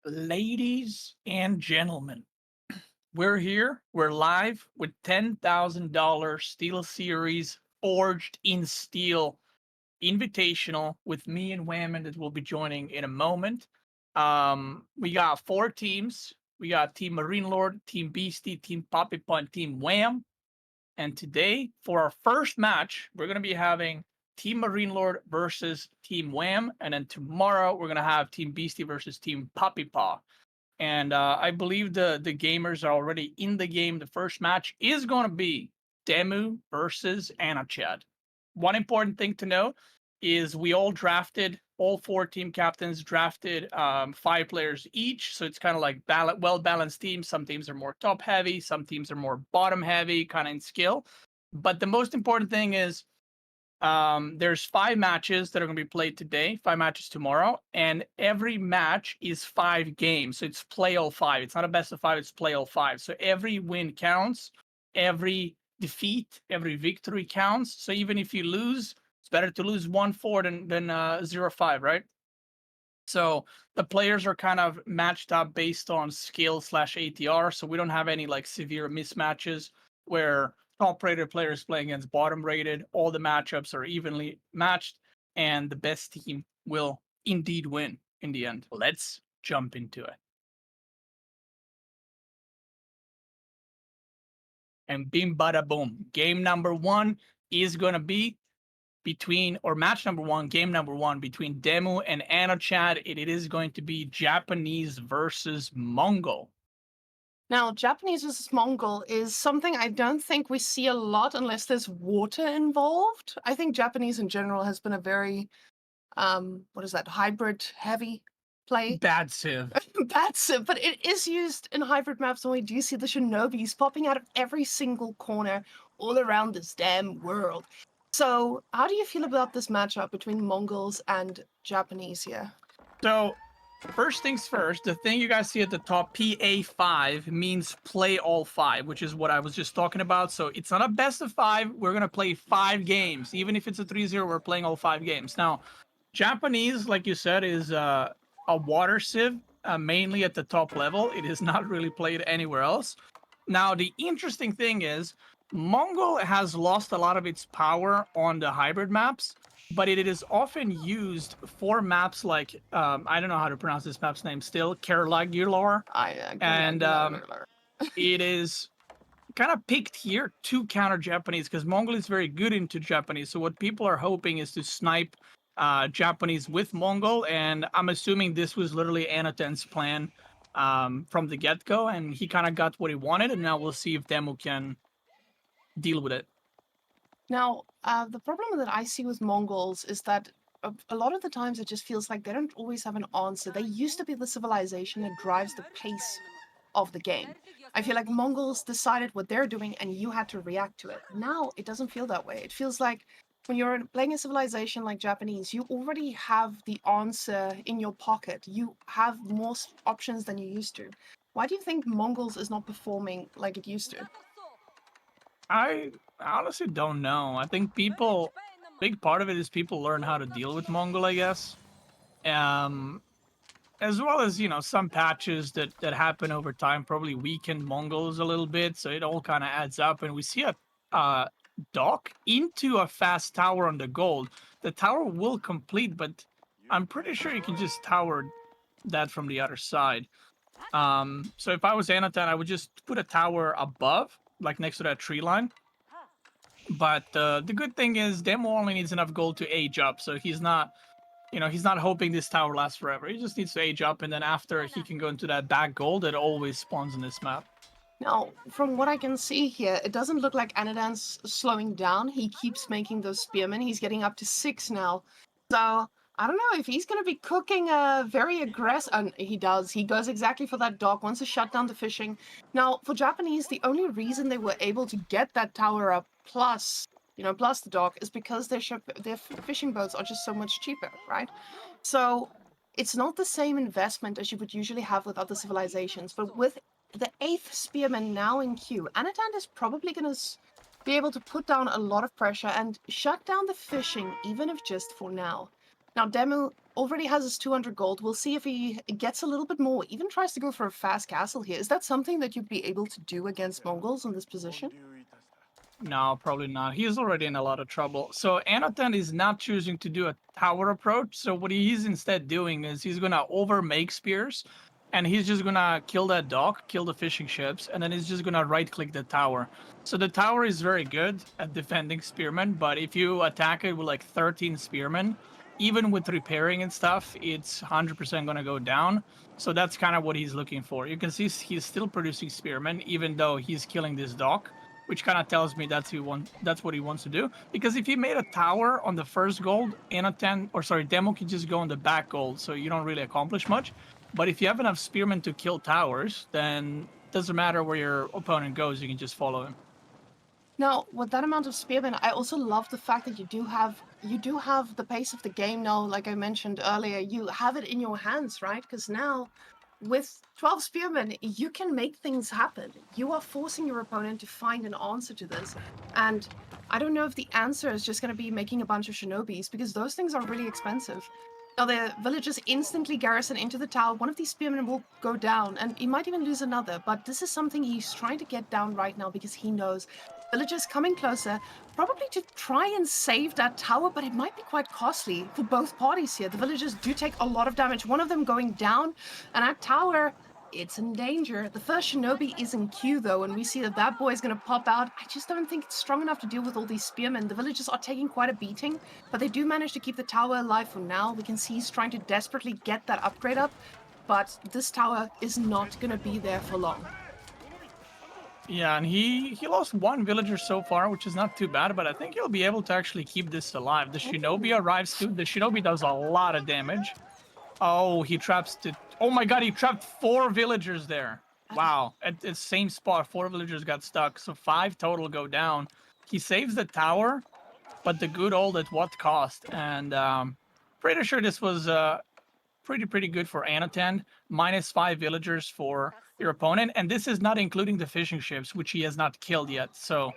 Ladies and gentlemen, we're here. We're live with $10,000 Steelseries Forged in Steel Invitational with me and Whamen that will be joining in a moment. We got four teams. We got Team MarineLord, Team Beastyqt, Team Puppypaw, and Team Wham. And today, for our first match, we're going to be having Team MarineLord versus Team Wham. And then tomorrow, we're going to have Team Beastyqt versus Team Puppypaw. And I believe the gamers are already in the game. The first match is going to be Demu versus Anachad. One important thing to note is we all drafted, all four team captains drafted 5 players each. So it's kind of like well-balanced teams. Some teams are more top heavy. Some teams are more bottom heavy, kind of in skill. But the most important thing is there's 5 matches that are going to be played today, 5 matches tomorrow, and every match is 5 games. So it's play all 5. It's not a best of 5, it's play all 5. So every win counts, every defeat, every victory counts. So even if you lose, it's better to lose 1-4 than 0-5, right? So the players are kind of matched up based on skill/ATR. So we don't have any like severe mismatches where top-rated players playing against bottom-rated. All the matchups are evenly matched, and the best team will indeed win in the end. Let's jump into it. And bim bada boom. Game number 1 is going to be match number 1, game number 1 between Demu and Anachad. It is going to be Japanese versus Mongol. Now, Japanese versus Mongol is something I don't think we see a lot unless there's water involved. I think Japanese in general has been a very, hybrid heavy play. Bad Civ. But it is used in hybrid maps, and we do see the shinobis popping out of every single corner all around this damn world. So, how do you feel about this matchup between Mongols and Japanese here? So, first things first, the thing you guys see at the top, PA5, means play all 5, which is what I was just talking about. So it's not a best of 5. We're going to play 5 games. Even if it's a 3-0, we're playing all 5 games. Now, Japanese, like you said, is a water civ, mainly at the top level. It is not really played anywhere else. Now, the interesting thing is, Mongol has lost a lot of its power on the hybrid maps, but it is often used for maps like I don't know how to pronounce this map's name still, Kerlagular, and it is kind of picked here to counter Japanese because Mongol is very good into Japanese. So what people are hoping is to snipe Japanese with Mongol, and I'm assuming this was literally Anaten's plan from the get-go, and he kind of got what he wanted, and now we'll see if Demu can deal with it. Now, the problem that I see with Mongols is that a lot of the times it just feels like they don't always have an answer. They used to be the civilization that drives the pace of the game. I feel like Mongols decided what they're doing and you had to react to it. Now, it doesn't feel that way. It feels like when you're playing a civilization like Japanese, you already have the answer in your pocket. You have more options than you used to. Why do you think Mongols is not performing like it used to? I honestly don't know. I think big part of it is people learn how to deal with Mongol, I guess. As well as, some patches that happen over time probably weaken Mongols a little bit, so it all kind of adds up. And we see a dock into a fast tower on the gold. The tower will complete, but I'm pretty sure you can just tower that from the other side. So if I was Anatan, I would just put a tower above, like next to that tree line. But the good thing is Demo only needs enough gold to age up, so he's not hoping this tower lasts forever. He just needs to age up, and then after he can go into that back gold that always spawns in this map. Now, from what I can see here, it doesn't look like Anadan's slowing down. He keeps making those spearmen. He's getting up to 6 now. So, I don't know if he's going to be cooking very aggressive. And he does. He goes exactly for that dock, wants to shut down the fishing. Now, for Japanese, the only reason they were able to get that tower up plus the dock is because their fishing boats are just so much cheaper, right? So, it's not the same investment as you would usually have with other civilizations, but with the 8th spearman now in queue, Anatan is probably going to be able to put down a lot of pressure and shut down the fishing, even if just for now. Now, Demu already has his 200 gold. We'll see if he gets a little bit more, even tries to go for a fast castle here. Is that something that you'd be able to do against Mongols in this position? No, probably not. He's already in a lot of trouble. So Anatan is not choosing to do a tower approach. So what he's instead doing is he's gonna overmake spears, and he's just gonna kill that dock, kill the fishing ships, and then he's just gonna right-click the tower. So the tower is very good at defending spearmen, but if you attack it with like 13 spearmen, even with repairing and stuff, it's 100% gonna go down. So that's kind of what he's looking for. You can see he's still producing spearmen, even though he's killing this dock, which kind of tells me that's what he wants to do. Because if he made a tower on the first gold, Anatan, or sorry, Demo can just go on the back gold, so you don't really accomplish much. But if you have enough spearmen to kill towers, then it doesn't matter where your opponent goes, you can just follow him. Now, with that amount of spearmen, I also love the fact that you do have the pace of the game now. Like I mentioned earlier, you have it in your hands, right? Because now, with 12 spearmen, you can make things happen. You are forcing your opponent to find an answer to this, and I don't know if the answer is just going to be making a bunch of shinobis, because those things are really expensive. Now the villagers instantly garrison into the tower. One of these spearmen will go down, and he might even lose another. But this is something he's trying to get down right now because he knows villagers coming closer, probably to try and save that tower, but it might be quite costly for both parties here. The villagers do take a lot of damage, one of them going down, and that tower, it's in danger. The first shinobi is in queue though, and we see that that boy is going to pop out. I just don't think it's strong enough to deal with all these spearmen. The villagers are taking quite a beating, but they do manage to keep the tower alive for now. We can see he's trying to desperately get that upgrade up, but this tower is not going to be there for long. Yeah, and he lost one villager so far, which is not too bad, but I think he'll be able to actually keep this alive. The shinobi arrives too. The shinobi does a lot of damage. Oh, he traps the... Oh my god, he trapped 4 villagers there. Wow. At the same spot, 4 villagers got stuck, so 5 total go down. He saves the tower, but the good old at what cost? And pretty sure this was pretty good for Anatan. -5 villagers for your opponent, and this is not including the fishing ships, which he has not killed yet. So,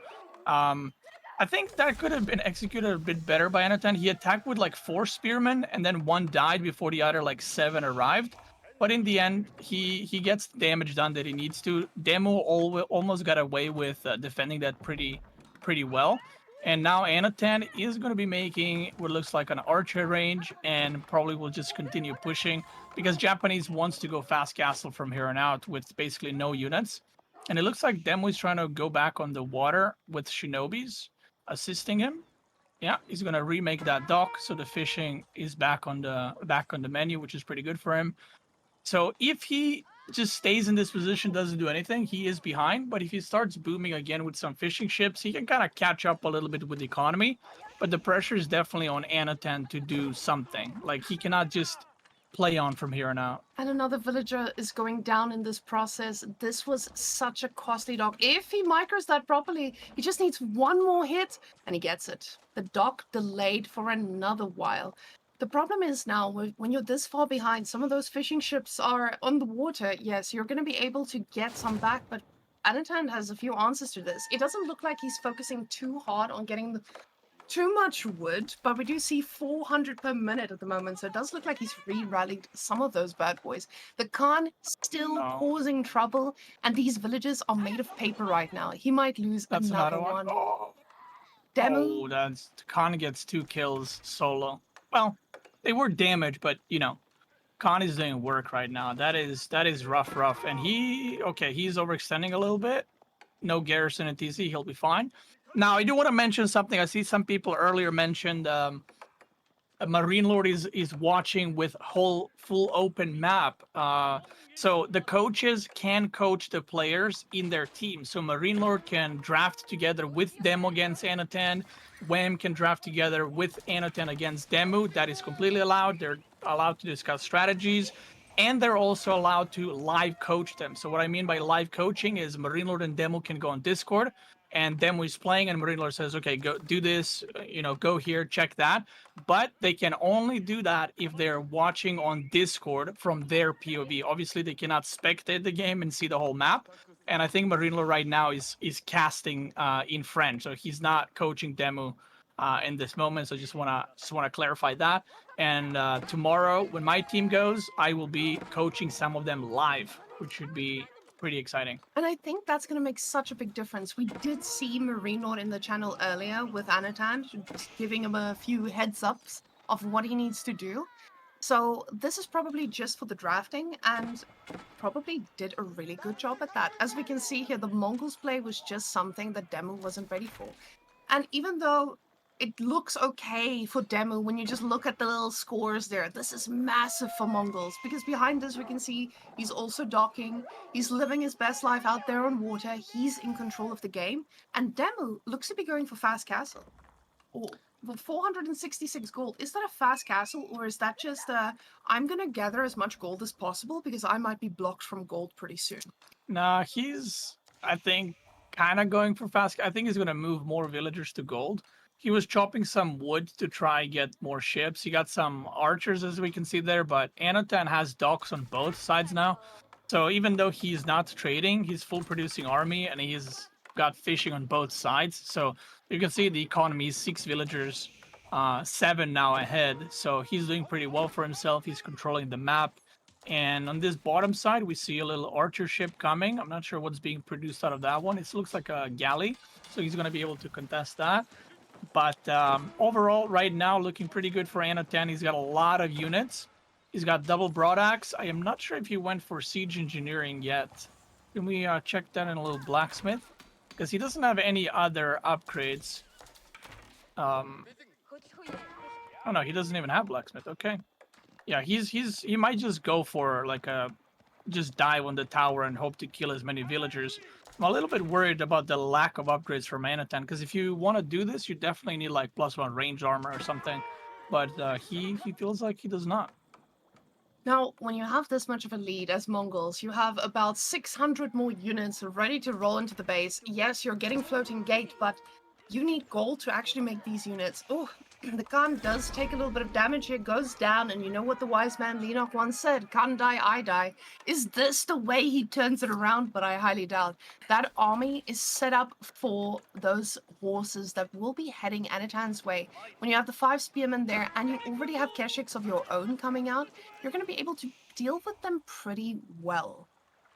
I think that could have been executed a bit better by Anatan. He attacked with like 4 spearmen, and then 1 died before the other like 7 arrived. But in the end, he gets the damage done that he needs to. Demo almost got away with defending that pretty well. And now Anatan is going to be making what looks like an archer range, and probably will just continue pushing because Japanese wants to go fast castle from here on out with basically no units. And it looks like Demo is trying to go back on the water with shinobis assisting him. Yeah, he's gonna remake that dock, so the fishing is back on the menu, which is pretty good for him. So if he just stays in this position, doesn't do anything, he is behind. But if he starts booming again with some fishing ships, he can kind of catch up a little bit with the economy. But the pressure is definitely on Anatan to do something. Like, he cannot just play on from here on out. And another villager is going down in this process. This was such a costly dock. If he micros that properly, he just needs one more hit and he gets it. The dock delayed for another while. The problem is now, when you're this far behind, some of those fishing ships are on the water. Yes, you're going to be able to get some back, but Anatan has a few answers to this. It doesn't look like he's focusing too hard on getting too much wood, but we do see 400 per minute at the moment, so it does look like he's re-rallied some of those bad boys. The Khan still causing trouble, and these villages are made of paper right now. He might lose That's another one. one. Oh, Demo. that's Khan gets 2 kills solo. Well, they were damaged, but you know, Khan is doing work right now. That is rough. And he's overextending a little bit. No garrison at TC, he'll be fine. Now, I do want to mention something. I see some people earlier mentioned MarineLord is watching with full open map. So the coaches can coach the players in their team. So MarineLord can draft together with them against Anatan. Wham can draft together with Anatan against Demu. That is completely allowed. They're allowed to discuss strategies. And they're also allowed to live coach them. So what I mean by live coaching is MarineLord and Demo can go on Discord, and Demo is playing, and MarineLord says, okay, go do this, go here, check that. But they can only do that if they're watching on Discord from their POV. Obviously, they cannot spectate the game and see the whole map. And I think MarineLord right now is casting in French, so he's not coaching Demo in this moment. So just wanna clarify that. And tomorrow, when my team goes, I will be coaching some of them live, which should be pretty exciting. And I think that's going to make such a big difference. We did see MarineLord in the channel earlier with Anatan, just giving him a few heads ups of what he needs to do. So this is probably just for the drafting, and probably did a really good job at that. As we can see here, the Mongols play was just something that Demo wasn't ready for. And even though it looks okay for Demo when you just look at the little scores there, this is massive for Mongols, because behind this we can see he's also docking, he's living his best life out there on water, he's in control of the game, and Demo looks to be going for Fast Castle. Oh, well, 466 gold. Is that a fast castle, or is that just I'm gonna gather as much gold as possible because I might be blocked from gold pretty soon? Nah, he's, I think, kind of going for fast. I think he's going to move more villagers to gold. He was chopping some wood to try get more ships. He got some archers, as we can see there, but Anatan has docks on both sides now. So even though he's not trading, he's full producing army, and he's got fishing on both sides. So you can see the economy is 6 villagers, 7 now ahead. So he's doing pretty well for himself. He's controlling the map. And on this bottom side, we see a little archer ship coming. I'm not sure what's being produced out of that one. It looks like a galley, so he's going to be able to contest that. But overall, right now, looking pretty good for Anatan. He's got a lot of units. He's got double broadaxe. I am not sure if he went for siege engineering yet. Can we check that in a little blacksmith? Because he doesn't have any other upgrades. Oh no, he doesn't even have blacksmith. Okay. Yeah, he might just go for like a just dive on the tower and hope to kill as many villagers. I'm a little bit worried about the lack of upgrades for Manatan, because if you want to do this, you definitely need like +1 range armor or something. But he feels like he does not. Now, when you have this much of a lead as Mongols, you have about 600 more units ready to roll into the base. Yes, you're getting floating gate, but you need gold to actually make these units. Oh, the Khan does take a little bit of damage here, goes down, and you know what the wise man Lenok once said, Khan die, I die. Is this the way he turns it around? But I highly doubt. That army is set up for those horses that will be heading Anatan's way. When you have the 5 spearmen there, and you already have Keshiks of your own coming out, you're going to be able to deal with them pretty well.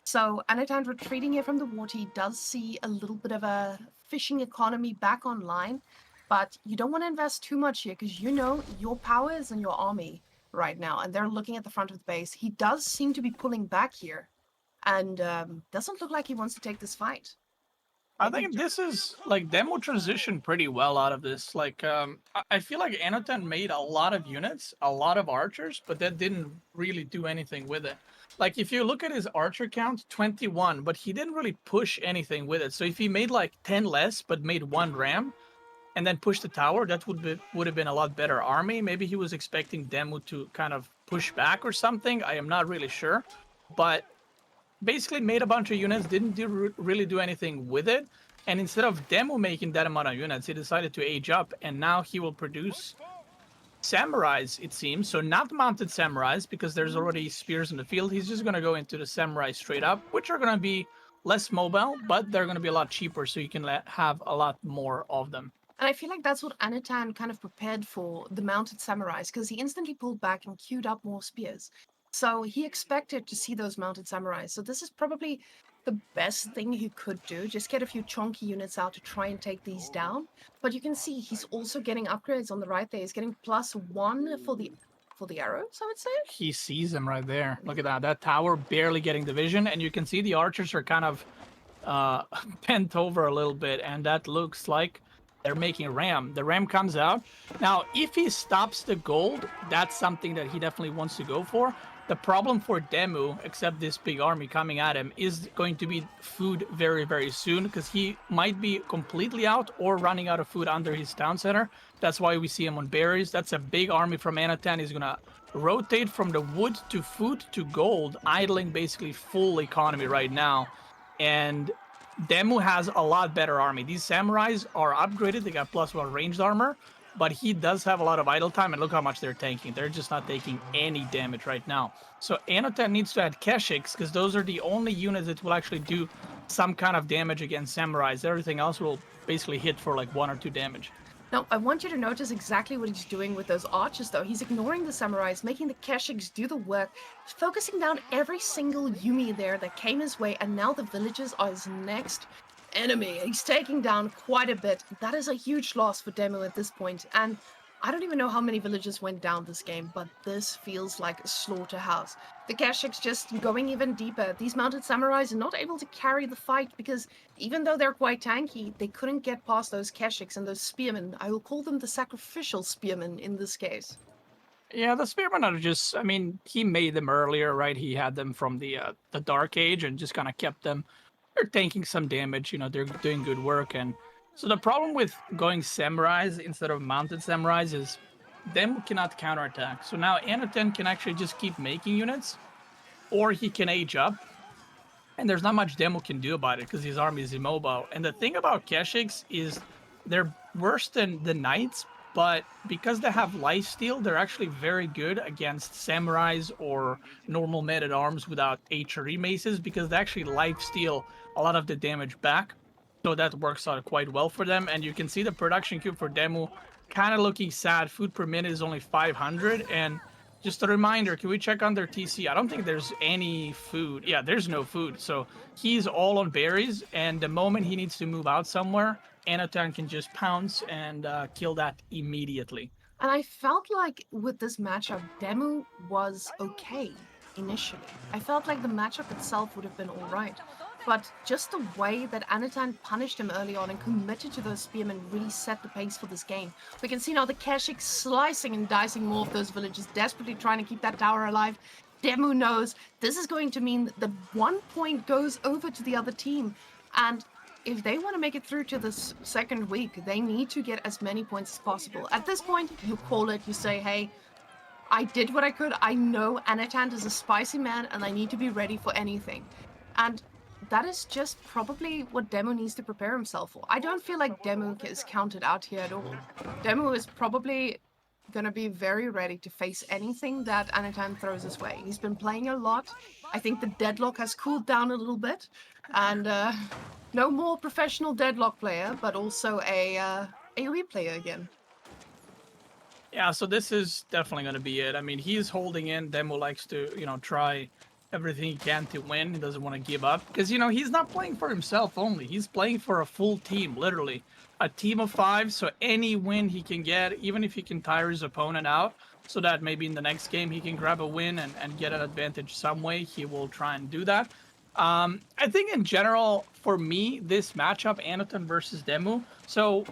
So Anatan retreating here from the water, he does see a little bit of a fishing economy back online, but you don't want to invest too much here because you know your power is in your army right now, and they're looking at the front of the base. He does seem to be pulling back here, and doesn't look like he wants to take this fight. I think this is like demo transition pretty well out of this. Like, I feel like Anatan made a lot of units, a lot of archers, but that didn't really do anything with it. Like, if you look at his archer count, 21, but he didn't really push anything with it. So if he made like 10 less, but made 1 ram, and then pushed the tower, that would have been a lot better army. Maybe he was expecting Demu to kind of push back or something. I am not really sure, but basically made a bunch of units, didn't really do anything with it. And instead of Demo making that amount of units, he decided to age up, and now he will produce samurais, it seems. So not mounted samurais, because there's already spears in the field. He's just going to go into the samurai straight up, which are going to be less mobile, but they're going to be a lot cheaper, so you can have a lot more of them. And I feel like that's what Anatan kind of prepared for the mounted samurais, because he instantly pulled back and queued up more spears. So he expected to see those mounted samurais. So this is probably the best thing he could do. Just get a few chunky units out to try and take these down. But you can see he's also getting upgrades on the right there. He's getting +1 for the arrows, I would say. He sees them right there. Look at that. That tower barely getting the vision, and you can see the archers are kind of bent over a little bit, and that looks like they're making a ram. The ram comes out. Now, if he stops the gold, that's something that he definitely wants to go for. The problem for Demu, except this big army coming at him, is going to be food very, very soon, because he might be completely out or running out of food under his town center. That's why we see him on berries. That's a big army from Anatan. He's going to rotate from the wood to food to gold, idling basically full economy right now. And Demu has a lot better army. These samurais are upgraded. They got +1 ranged armor, but he does have a lot of idle time, and look how much they're tanking. They're just not taking any damage right now. So Anatan needs to add Keshiks, because those are the only units that will actually do some kind of damage against samurais. Everything else will basically hit for like 1 or 2 damage. Now, I want you to notice exactly what he's doing with those archers, though. He's ignoring the samurais, making the Keshiks do the work, focusing down every single Yumi there that came his way, and now the villagers are his next enemy. He's taking down quite a bit. That is a huge loss for Demo at this point, and I don't even know how many villagers went down this game, but this feels like a slaughterhouse. The Keshiks just going even deeper. These mounted samurais are not able to carry the fight because even though they're quite tanky, they couldn't get past those Keshiks and those spearmen. I will call them the sacrificial spearmen in this case. Yeah, the spearmen are just, I mean, he made them earlier, right? He had them from the Dark Age and just kind of kept them. They're taking some damage, you know, they're doing good work. And so the problem with going samurais instead of mounted samurais is them cannot counterattack. So now Anoten can actually just keep making units, or he can age up. And there's not much Demo can do about it because his army is immobile. And the thing about Keshiks is they're worse than the knights, but because they have lifesteal, they're actually very good against samurais or normal men at arms without HRE maces because they actually lifesteal a lot of the damage back. So that works out quite well for them. And you can see the production cube for Demo kind of looking sad. Food per minute is only 500. And just a reminder, can we check on their TC? I don't think there's any food. Yeah, there's no food. So he's all on berries, and the moment he needs to move out somewhere, Anotan can just pounce and kill that immediately. And I felt like with this matchup, Demu was okay initially. I felt like the matchup itself would have been alright. But just the way that Anatan punished him early on and committed to those spearmen really set the pace for this game. We can see now the Keshik slicing and dicing more of those villagers, desperately trying to keep that tower alive. Demu knows this is going to mean that 1 point goes over to the other team. And if they want to make it through to this second week, they need to get as many points as possible. At this point, you call it, you say, hey, I did what I could. I know Anatant is a spicy man and I need to be ready for anything. And that is just probably what Demo needs to prepare himself for. I don't feel like Demo is counted out here at all. Demo is probably going to be very ready to face anything that Anatan throws his way. He's been playing a lot. I think the deadlock has cooled down a little bit. And no more professional deadlock player, but also a AoE player again. Yeah, so this is definitely going to be it. I mean, he's holding in. Demo likes to, you know, try everything he can to win. He doesn't want to give up because, you know, he's not playing for himself only. He's playing for a full team, literally. A team of 5, so any win he can get, even if he can tire his opponent out, so that maybe in the next game he can grab a win and get an advantage some way, he will try and do that. I think in general, for me, this matchup, Anoton versus Demu, so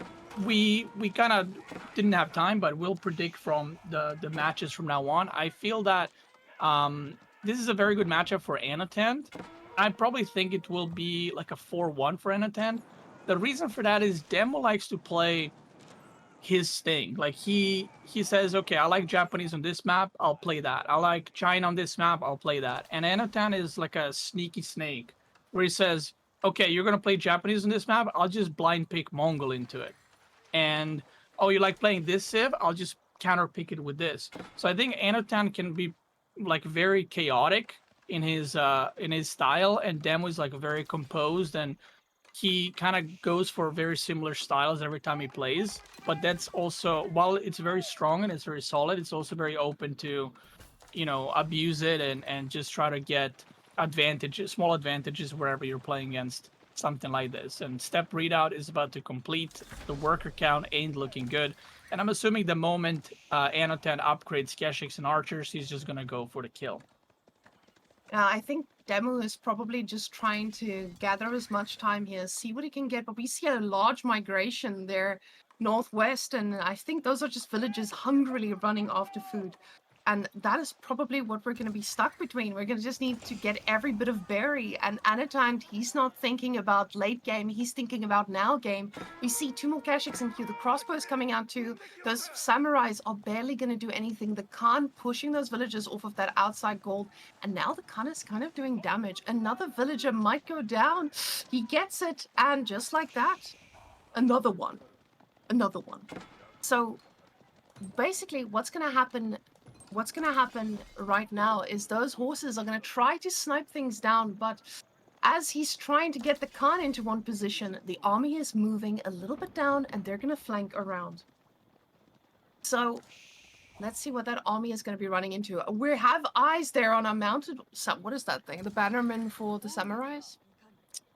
we kind of didn't have time, but we'll predict from the matches from now on. I feel that this is a very good matchup for Anotant. I probably think it will be like a 4-1 for Anotant. The reason for that is Demo likes to play his thing. Like he says, okay, I like Japanese on this map, I'll play that. I like China on this map, I'll play that. And Anotan is like a sneaky snake where he says, okay, you're gonna play Japanese on this map, I'll just blind pick Mongol into it. And oh, you like playing this civ? I'll just counter pick it with this. So I think Anotan can be like very chaotic in his style, and Demo is like very composed, and he kind of goes for very similar styles every time he plays. But that's also, while it's very strong and it's very solid, it's also very open to, you know, abuse it and just try to get advantages, small advantages wherever you're playing against something like this. And step readout is about to complete. The worker count ain't looking good. And I'm assuming the moment Anotan upgrades Keshiks and Archers, he's just gonna go for the kill. I think Demu is probably just trying to gather as much time here, see what he can get. But we see a large migration there northwest, and I think those are just villagers hungrily running after food. And that is probably what we're going to be stuck between. We're going to just need to get every bit of berry. And Anatine, he's not thinking about late game. He's thinking about now game. We see 2 more Keshiks in queue. The crossbows coming out too. Those samurais are barely going to do anything. The Khan pushing those villagers off of that outside gold. And now the Khan is kind of doing damage. Another villager might go down. He gets it. And just like that, another one. Another one. So basically what's going to happen right now is those horses are going to try to snipe things down, but as he's trying to get the Khan into one position, the army is moving a little bit down and they're going to flank around. So let's see what that army is going to be running into. We have eyes there on our mounted. What is that thing? The bannerman for the samurais?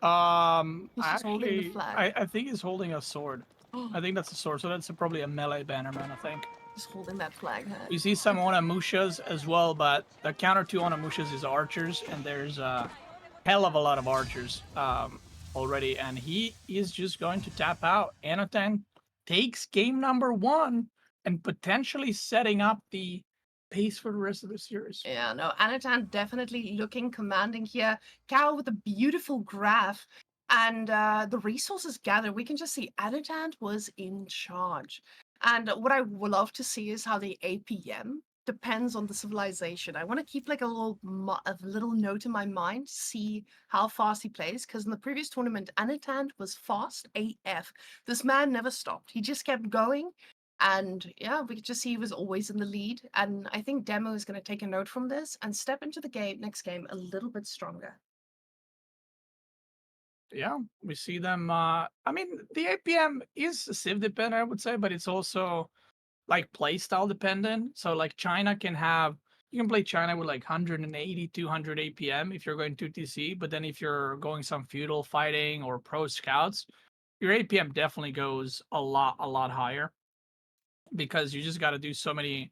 He's just holding the Actually, flag. I think he's holding a sword. I think that's a sword, so that's probably a melee bannerman, I think. Just holding that flag. Huh? We see some Onamushas as well, but the counter to Onamushas is archers, and there's a hell of a lot of archers already, and he is just going to tap out. Anotan takes game number 1 and potentially setting up the pace for the rest of the series. Yeah, no, Anatan definitely looking commanding here. Cal with a beautiful graph and the resources gathered. We can just see Anatan was in charge. And what I would love to see is how the APM depends on the civilization. I want to keep like a little note in my mind to see how fast he plays, because in the previous tournament, Anatan was fast AF. This man never stopped. He just kept going. And yeah, we could just see he was always in the lead. And I think Demo is going to take a note from this and step into the next game a little bit stronger. Yeah, we see them. I mean, the APM is civ dependent, I would say, but it's also like playstyle dependent. So like China can have, you can play China with like 180, 200 APM if you're going to TC, but then if you're going some feudal fighting or pro scouts, your APM definitely goes a lot higher because you just got to do so many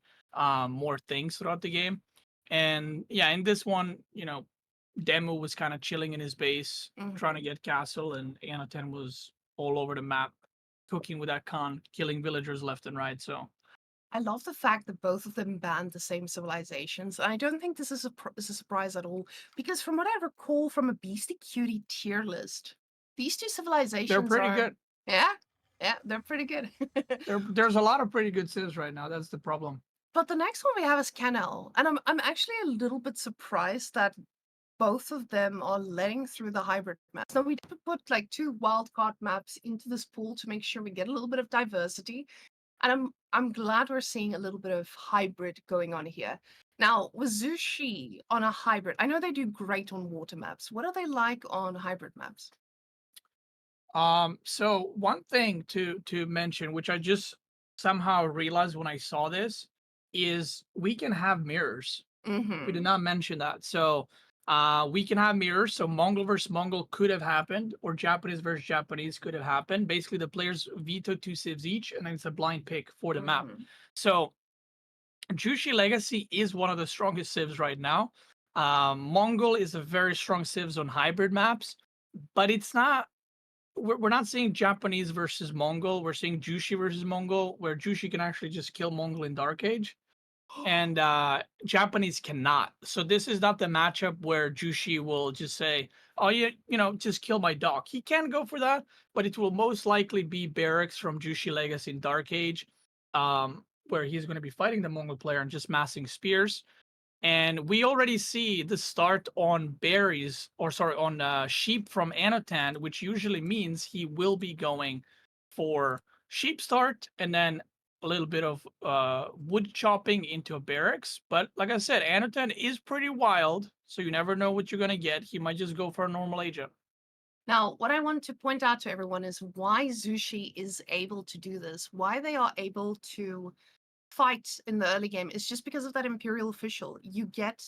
more things throughout the game. And yeah, in this one, Demu was kind of chilling in his base, trying to get castle, and Anaten was all over the map, cooking with that Khan, killing villagers left and right. So I love the fact that both of them banned the same civilizations. And I don't think this is a surprise at all, because from what I recall from a Beastyqt tier list, these two civilizations they're pretty are good. yeah, they're pretty good. There's a lot of pretty good civs right now. That's the problem. But the next one we have is Canel, and I'm actually a little bit surprised that both of them are letting through the hybrid maps. Now we did put like 2 wildcard maps into this pool to make sure we get a little bit of diversity. And I'm glad we're seeing a little bit of hybrid going on here. Now, with Zushi on a hybrid, I know they do great on water maps. What are they like on hybrid maps? So one thing to mention, which I just somehow realized when I saw this, is we can have mirrors. We did not mention that. So we can have mirrors. So Mongol versus Mongol could have happened, or Japanese versus Japanese could have happened. Basically, the players veto 2 civs each, and then it's a blind pick for the map. So Jushi Legacy is one of the strongest civs right now. Mongol is a very strong civs on hybrid maps, but it's not. We're not seeing Japanese versus Mongol. We're seeing Jushi versus Mongol, where Jushi can actually just kill Mongol in Dark Age and Japanese cannot. So this is not the matchup where Jushi will just say, "Oh, just kill my dog." He can go for that, but it will most likely be Barracks from Jushi Legacy in Dark Age, where he's going to be fighting the Mongol player and just massing spears. And we already see the start on berries, or sorry, on sheep from Anotan, which usually means he will be going for sheep start and then a little bit of wood chopping into a barracks. But like I said, Anotan is pretty wild, so you never know what you're gonna get. He might just go for a normal agent. Now, what I want to point out to everyone is why Zushi is able to do this, why they are able to fight in the early game is just because of that Imperial official. You get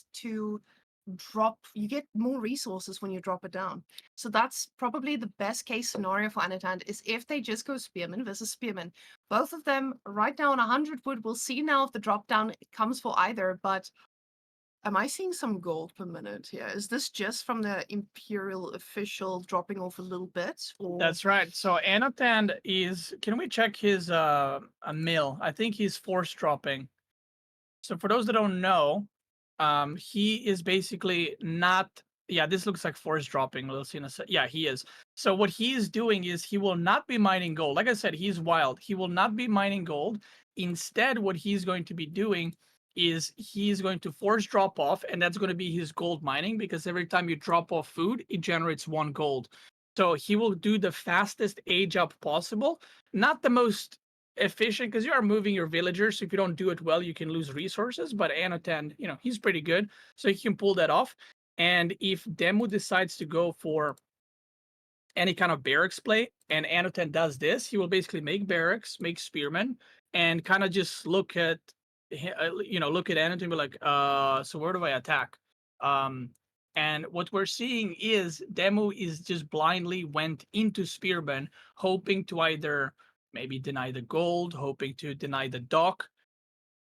more resources when you drop it down. So that's probably the best case scenario for Anatan is if they just go Spearman versus Spearman. Both of them right now on 100 wood. We'll see now if the drop down comes for either, but am I seeing some gold per minute here? Is this just from the Imperial official dropping off a little bit? Or That's right. So Anotan is. Can we check his a mill? I think he's force dropping. So for those that don't know, he is basically not. Yeah, this looks like force dropping. We'll see in a sec. Yeah, he is. So what he is doing is he will not be mining gold. Like I said, he's wild. He will not be mining gold. Instead, what he's going to be doing is he's going to force drop off, and that's going to be his gold mining, because every time you drop off food, it generates 1 gold. So he will do the fastest age up possible, not the most efficient, because you are moving your villagers. So if you don't do it well, you can lose resources. But Anotan, he's pretty good, so he can pull that off. And if Demu decides to go for any kind of barracks play, and Anotan does this, he will basically make barracks, make spearmen, and kind of just look at look at Anna and be like, so where do I attack? Um, and what we're seeing is Demo is just blindly went into Spearman, hoping to either maybe deny the gold, hoping to deny the dock.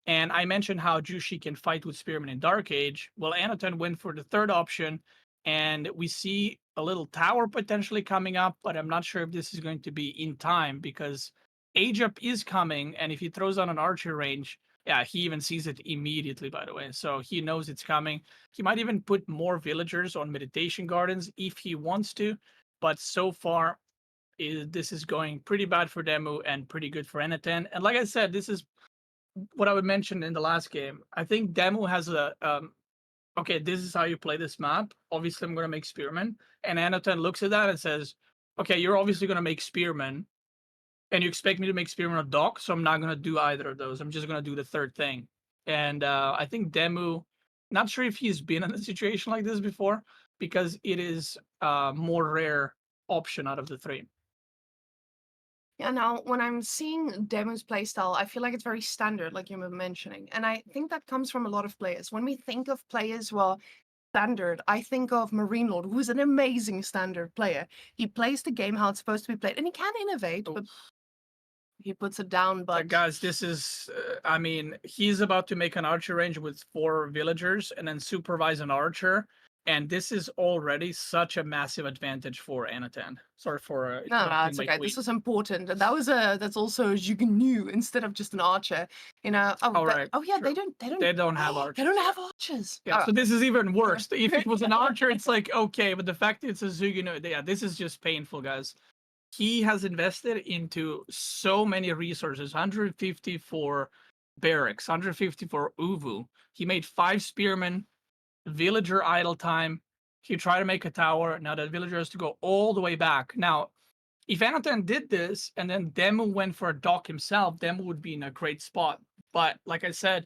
And I mentioned how Jushi can fight with Spearman in Dark Age. Well, Anatan went for the third option, and we see a little tower potentially coming up, but I'm not sure if this is going to be in time because Age Up is coming, and if he throws on an archer range, yeah, he even sees it immediately, by the way. So he knows it's coming. He might even put more villagers on Meditation Gardens if he wants to, but so far, this is going pretty bad for Demu and pretty good for Anatan. And like I said, this is what I would mention in the last game. I think Demo has a okay, this is how you play this map. Obviously, I'm gonna make Spearman. And Anatan looks at that and says, okay, you're obviously gonna make Spearman, and you expect me to make Spearman a dock, so I'm not gonna do either of those. I'm just gonna do the third thing. And I think Demu, not sure if he's been in a situation like this before, because it is a more rare option out of the three. Yeah, now when I'm seeing Demo's playstyle, I feel like it's very standard, like you were mentioning. And I think that comes from a lot of players. When we think of players who are standard, I think of MarineLord, who's an amazing standard player. He plays the game how it's supposed to be played, and he can innovate, but he puts it down. But guys, this is, I mean, he's about to make an archer range with 4 villagers and then supervise an archer. And this is already such a massive advantage for Anatan. Sorry for no, it's my okay. queen. This was important, and that's also a Jugnu instead of just an archer. You know. Oh, All right. oh yeah, True. They don't have archers. They don't have archers. Yeah, Oh. so this is even worse. If it was an archer, it's like okay, but the fact it's a Zugino, yeah, this is just painful, guys. He has invested into so many resources, 150 for barracks, 150 for Uvu. He made 5 spearmen, villager idle time. He tried to make a tower. Now that villager has to go all the way back. Now, if Anatan did this and then Demu went for a dock himself, Demu would be in a great spot. But like I said,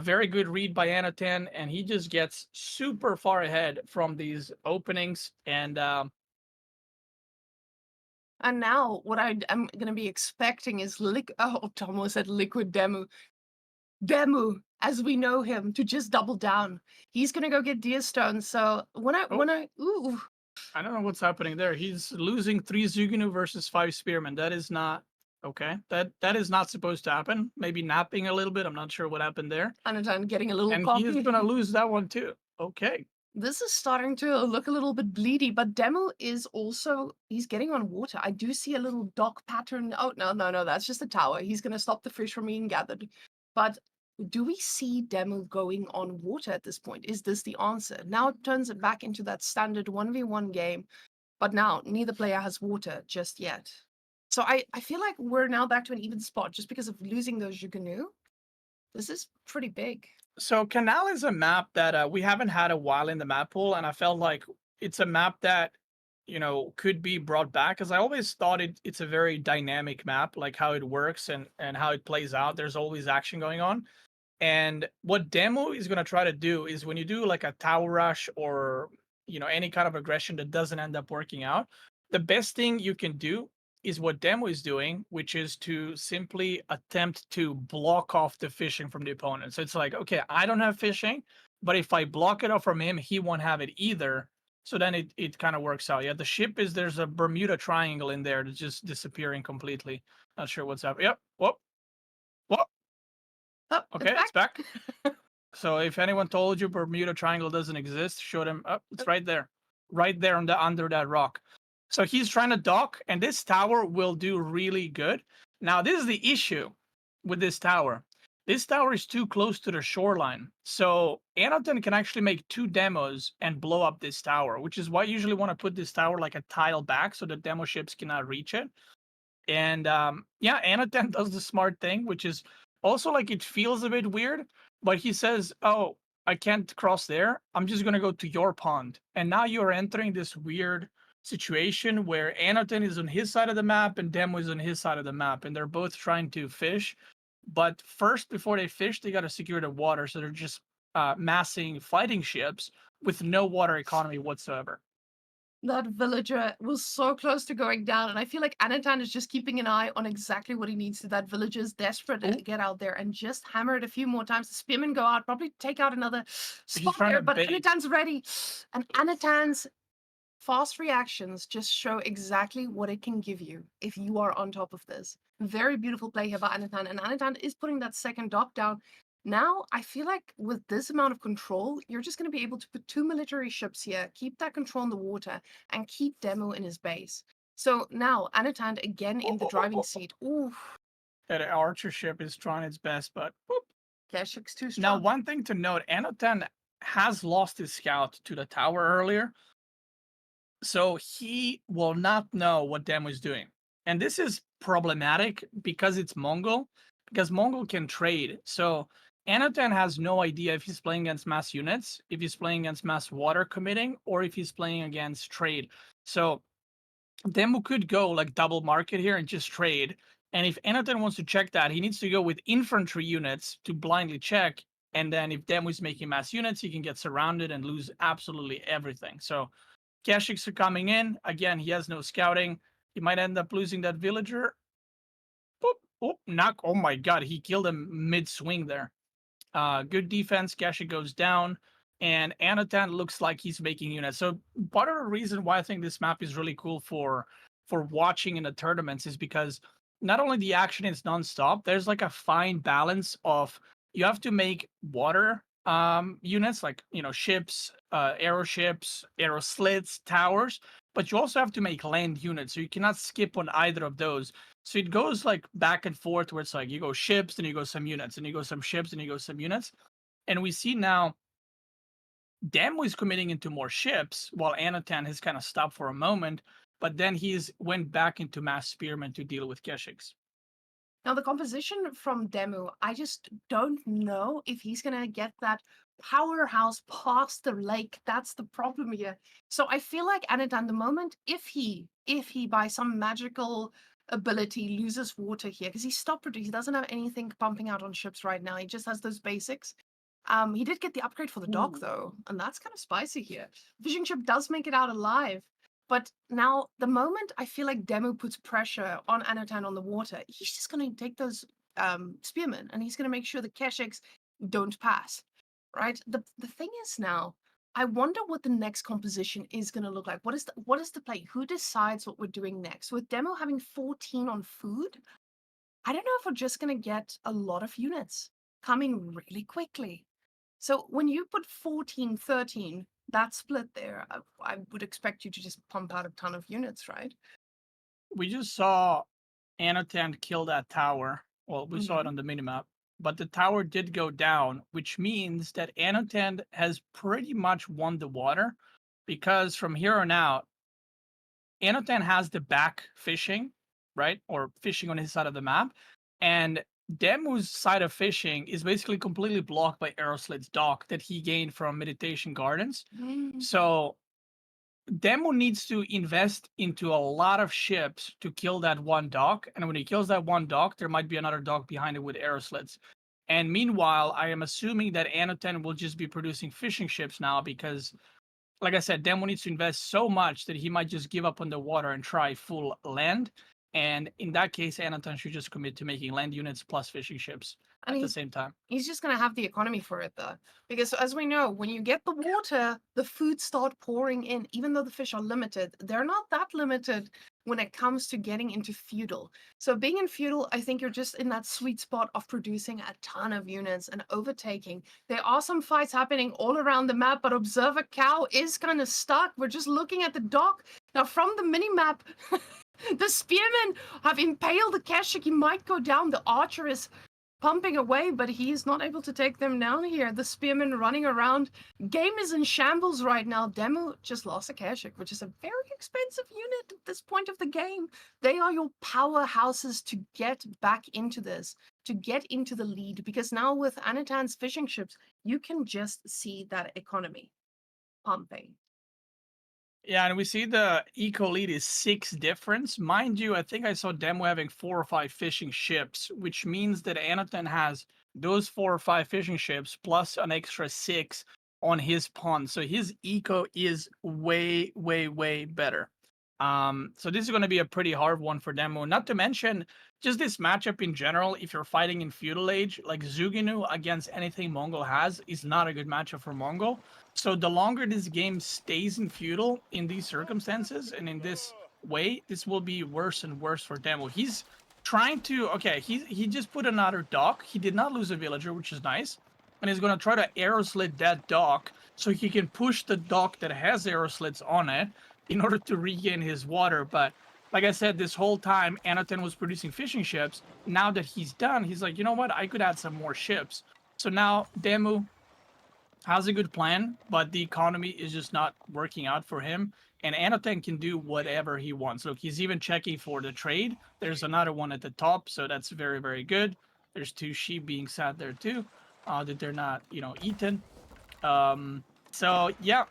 very good read by Anatan, and he just gets super far ahead from these openings. And now what I'm going to be expecting is Tomo said liquid Demu, as we know him, to just double down. He's going to go get Deerstone. So when I don't know what's happening there. He's losing 3 Zuginu versus 5 Spearmen. That is not okay. That is not supposed to happen. Maybe napping a little bit. I'm not sure what happened there. Anatan getting a little and cocky. he's gonna lose that one too. Okay. This is starting to look a little bit bleedy, but Demo is also, he's getting on water. I do see a little dock pattern. Oh, no, that's just a tower. He's going to stop the fish from being gathered. But do we see Demo going on water at this point? Is this the answer? Now it turns it back into that standard 1v1 game, but now neither player has water just yet. So I feel like we're now back to an even spot just because of losing those Jugunu. This is pretty big. So Canal is a map that we haven't had a while in the map pool, and I felt like it's a map that could be brought back, because I always thought it's a very dynamic map, like how it works and how it plays out. There's always action going on. And what Demo is going to try to do is when you do like a tower rush or any kind of aggression that doesn't end up working out, the best thing you can do is what Demo is doing, which is to simply attempt to block off the fishing from the opponent. So it's like, okay, I don't have fishing, but if I block it off from him, he won't have it either. So then it kind of works out. Yeah, the ship there's a Bermuda Triangle in there that's just disappearing completely. Not sure what's happening. Yep. Whoop. Whoop. Oh, okay, it's back. So if anyone told you Bermuda Triangle doesn't exist, show them. Oh, it's right there. Right there under that rock. So he's trying to dock, and this tower will do really good. Now, this is the issue with this tower. This tower is too close to the shoreline. So Anatan can actually make 2 demos and blow up this tower, which is why I usually want to put this tower like a tile back so the demo ships cannot reach it. And yeah, Anatan does the smart thing, which is also like it feels a bit weird, but he says, oh, I can't cross there. I'm just going to go to your pond. And now you're entering this weird situation where Anatan is on his side of the map and Demo is on his side of the map, and they're both trying to fish. But first, before they fish, they got to secure the water. So they're just massing fighting ships with no water economy whatsoever. That villager was so close to going down, and I feel like Anatan is just keeping an eye on exactly what he needs to. That villager's desperate to Oh, get out there and just hammer it a few more times. The spearmen go out, probably take out another he's spot trying there, to but bait. Anatan's ready. And Anatan's fast reactions just show exactly what it can give you if you are on top of this. Very beautiful play here by Anatan, and Anatan is putting that second dock down. Now, I feel like with this amount of control, you're just going to be able to put 2 military ships here, keep that control in the water, and keep Demo in his base. So now, Anatan again in the driving seat. Ooh, That archer ship is trying its best, but whoop. Keshik's too Now, strong. one thing to note, Anotan has lost his scout to the tower earlier, so he will not know what Demo is doing. And this is problematic because it's Mongol, because Mongol can trade. So Anotan has no idea if he's playing against mass units, if he's playing against mass water committing, or if he's playing against trade. So Demo could go like double market here and just trade. And if Anotan wants to check that, he needs to go with infantry units to blindly check. And then if Demo is making mass units, he can get surrounded and lose absolutely everything. So Kashyyyks are coming in. Again, he has no scouting. He might end up losing that villager. Boop, oh, knock. Oh my god, he killed him mid-swing there. Good defense. Kashyyyk goes down. And Anatan looks like he's making units. So part of the reason why I think this map is really cool for watching in the tournaments is because not only the action is nonstop, there's like a fine balance of you have to make water units like ships, arrow ships, arrow slits, towers, but you also have to make land units. So you cannot skip on either of those. So it goes like back and forth where it's like you go ships, then you go some units, and you go some ships, and you go some units. And we see now Demo is committing into more ships while Anatan has kind of stopped for a moment, but then he's went back into mass spearmen to deal with Keshiks. Now, the composition from Demu, I just don't know if he's going to get that powerhouse past the lake. That's the problem here. So I feel like Anadan, the moment, if he by some magical ability loses water here, because he stopped, he doesn't have anything pumping out on ships right now. He just has those basics. He did get the upgrade for the dock, Ooh. though, and that's kind of spicy here. Fishing ship does make it out alive. But now, the moment I feel like Demo puts pressure on Anatan on the water, he's just going to take those spearmen and he's going to make sure the Keshiks don't pass, right? The thing is now, I wonder what the next composition is going to look like. What is the play? Who decides what we're doing next? With Demo having 14 on food, I don't know if we're just going to get a lot of units coming really quickly. So when you put 14, 13, that split there, I would expect you to just pump out a ton of units, right? We just saw Anatan kill that tower. Well, we saw it Mm-hmm. on the minimap, but the tower did go down, which means that Anatan has pretty much won the water because from here on out, Anatan has the back fishing, right? Or fishing on his side of the map. And Demu's side of fishing is basically completely blocked by Aeroslit's dock that he gained from Meditation Gardens. Mm. So Demo needs to invest into a lot of ships to kill that one dock. And when he kills that one dock, there might be another dock behind it with Aeroslits. And meanwhile, I am assuming that Anoten will just be producing fishing ships now because like I said, Demo needs to invest so much that he might just give up on the water and try full land. And in that case, Anatan should just commit to making land units plus fishing ships And at the he's same time. he's just going to have the economy for it, though. Because as we know, when you get the water, the food start pouring in. Even though the fish are limited, they're not that limited when it comes to getting into feudal. So being in feudal, I think you're just in that sweet spot of producing a ton of units and overtaking. There are some fights happening all around the map, but Observer Cow is kind of stuck. We're just looking at the dock. Now, from the mini-map, the spearmen have impaled the Kashyyyk. He might go down. The archer is pumping away, but he's not able to take them down here. The spearmen running around. Game is in shambles right now. Demo just lost a Kashyyyk, which is a very expensive unit at this point of the game. They are your powerhouses to get back into this, to get into the lead, because now with Anatan's fishing ships, you can just see that economy pumping. Yeah, and we see the eco lead is 6 difference. Mind you, I think I saw Demo having 4 or 5 fishing ships, which means that Anatan has those 4 or 5 fishing ships plus an extra 6 on his pond. So his eco is way, way, way better. So this is going to be a pretty hard one for Demo. Not to mention just this matchup in general. If you're fighting in Feudal Age, like Zuginu against anything Mongol has is not a good matchup for Mongol. So the longer this game stays in Feudal in these circumstances and in this way, this will be worse and worse for Demo. He's trying to, okay, he just put another dock. He did not lose a villager, which is nice. And he's going to try to arrow slit that dock so he can push the dock that has arrow slits on it in order to regain his water. But like I said, this whole time, Anatan was producing fishing ships. Now that he's done, he's like, you know what? I could add some more ships. So now Demu has a good plan, but the economy is just not working out for him. And Anatan can do whatever he wants. Look, he's even checking for the trade. There's another one at the top, so that's very, very good. There's 2 sheep being sat there too, that they're not, eaten. So yeah,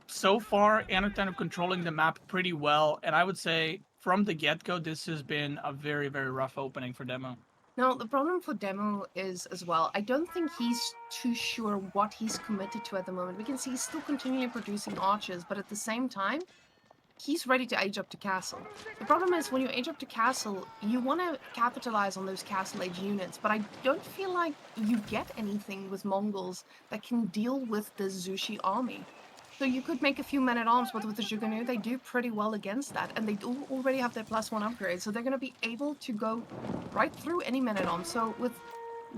so far, Anatan controlling the map pretty well, and I would say from the get-go, this has been a very, very rough opening for Demo. Now, the problem for Demo is, as well, I don't think he's too sure what he's committed to at the moment. We can see he's still continually producing archers, but at the same time, he's ready to age up to castle. The problem is, when you age up to castle, you want to capitalize on those castle age units, but I don't feel like you get anything with Mongols that can deal with the Zushi army. So you could make a few men-at-arms, but with the Jugunu, they do pretty well against that, and they do already have their +1 upgrade, so they're going to be able to go right through any men-at-arms. So with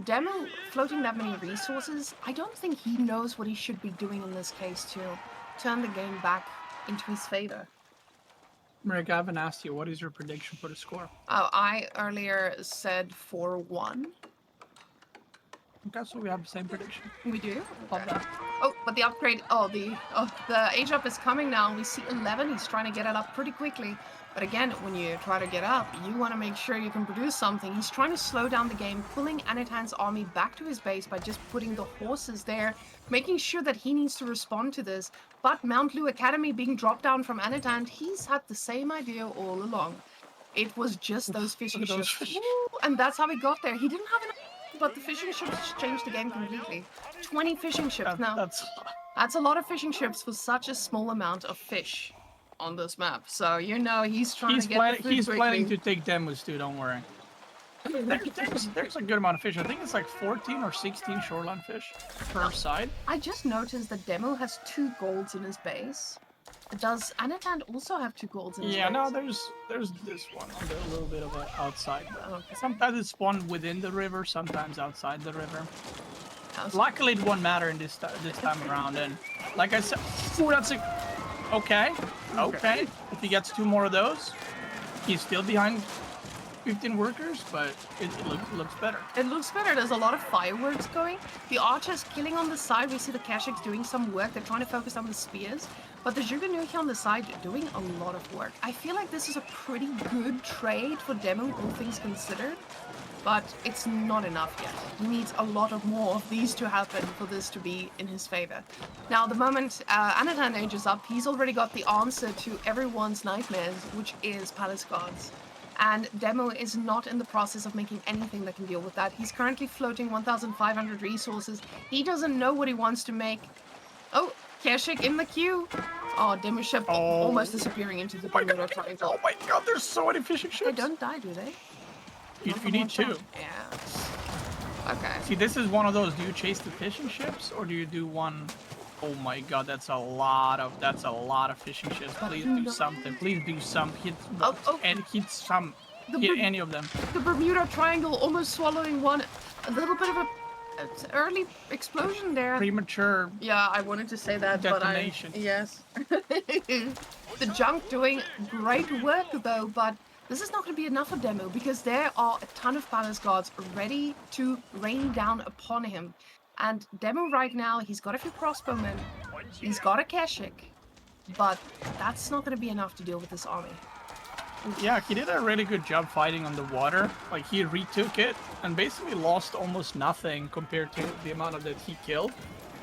Demo floating that many resources, I don't think he knows what he should be doing in this case to turn the game back into his favor. Rick, I haven't asked you, what is your prediction for the score? Oh, I earlier said 4-1. Okay, so we have the same prediction. We do? Love that. Oh, but the upgrade, the age up is coming now. We see 11, he's trying to get it up pretty quickly. But again, when you try to get up, you want to make sure you can produce something. He's trying to slow down the game, pulling Anatan's army back to his base by just putting the horses there, making sure that he needs to respond to this. But Mount Lu Academy being dropped down from Anatan, he's had the same idea all along. It was just those fishing ships. Ooh, and that's how he got there. He didn't have enough, but the fishing ships changed the game completely. 20 fishing ships now. That's a lot of fishing ships for such a small amount of fish on this map. So he's trying to get the food he's quickly. planning to take Demus too, don't worry. There's a good amount of fish. I think it's like 14 or 16 shoreline fish per side. I just noticed that Demo has 2 golds in his base. Does Anatan also have 2 golds in his base? Yeah, no, there's this one on a little bit of an outside. Okay. Sometimes it's one within the river, sometimes outside the river. How's Luckily, it won't matter in this time around. And like I said, ooh, that's a okay. If he gets 2 more of those, he's still behind 15 workers, but it looks better. It looks better. There's a lot of fireworks going. The archers killing on the side. We see the Kashyyyks doing some work. They're trying to focus on the spears. But the Juganuki on the side doing a lot of work. I feel like this is a pretty good trade for Demo, all things considered. But it's not enough yet. He needs a lot of more of these to happen for this to be in his favor. Now, the moment Anatan ages up, he's already got the answer to everyone's nightmares, which is Palace Guards. And Demo is not in the process of making anything that can deal with that. He's currently floating 1,500 resources. He doesn't know what he wants to make. Oh, Keshik in the queue. Oh, Demo ship almost disappearing into the Bermuda Triangle. Oh my god, there's so many fishing ships. They don't die, do they? You need 2. Yeah. Okay. See, this is one of those. Do you chase the fishing ships or do you do one? Oh my god, that's a lot of fishing ships. Please do something. Please do some hit and hit some. Hit any of them. The Bermuda Triangle almost swallowing one. A little bit of a early explosion there. Premature. Yeah, I wanted to say that, detonation. but yes. The junk doing great work though, but this is not going to be enough for Demo because there are a ton of Palace Guards ready to rain down upon him. And Demo right now, he's got a few crossbowmen, he's got a Kashyyyk, but that's not going to be enough to deal with this army. Yeah, he did a really good job fighting on the water. Like, he retook it and basically lost almost nothing compared to the amount of that he killed.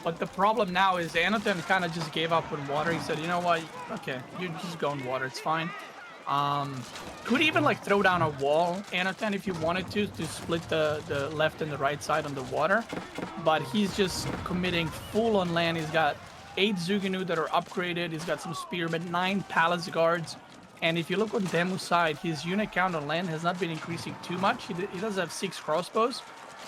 But the problem now is Anatan kind of just gave up on water. He said, you know what, okay, you just go in water, it's fine. Could even like throw down a wall, Anatan, if you wanted to split the left and the right side on the water. But he's just committing full on land. He's got 8 Zuganu that are upgraded. He's got some spearmen, 9 palace guards. And if you look on Demu's side, his unit count on land has not been increasing too much. He does have 6 crossbows.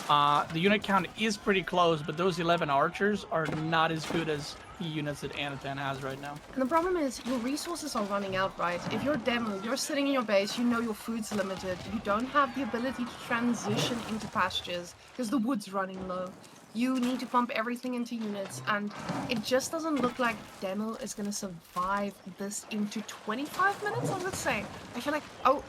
The unit count is pretty close, but those 11 archers are not as good as the units that Anatan has right now. And the problem is your resources are running out, right? If you're Demo, you're sitting in your base, you know your food's limited. You don't have the ability to transition into pastures because the wood's running low. You need to pump everything into units, and it just doesn't look like Demo is going to survive this into 25 minutes, I would say. I feel like, oh,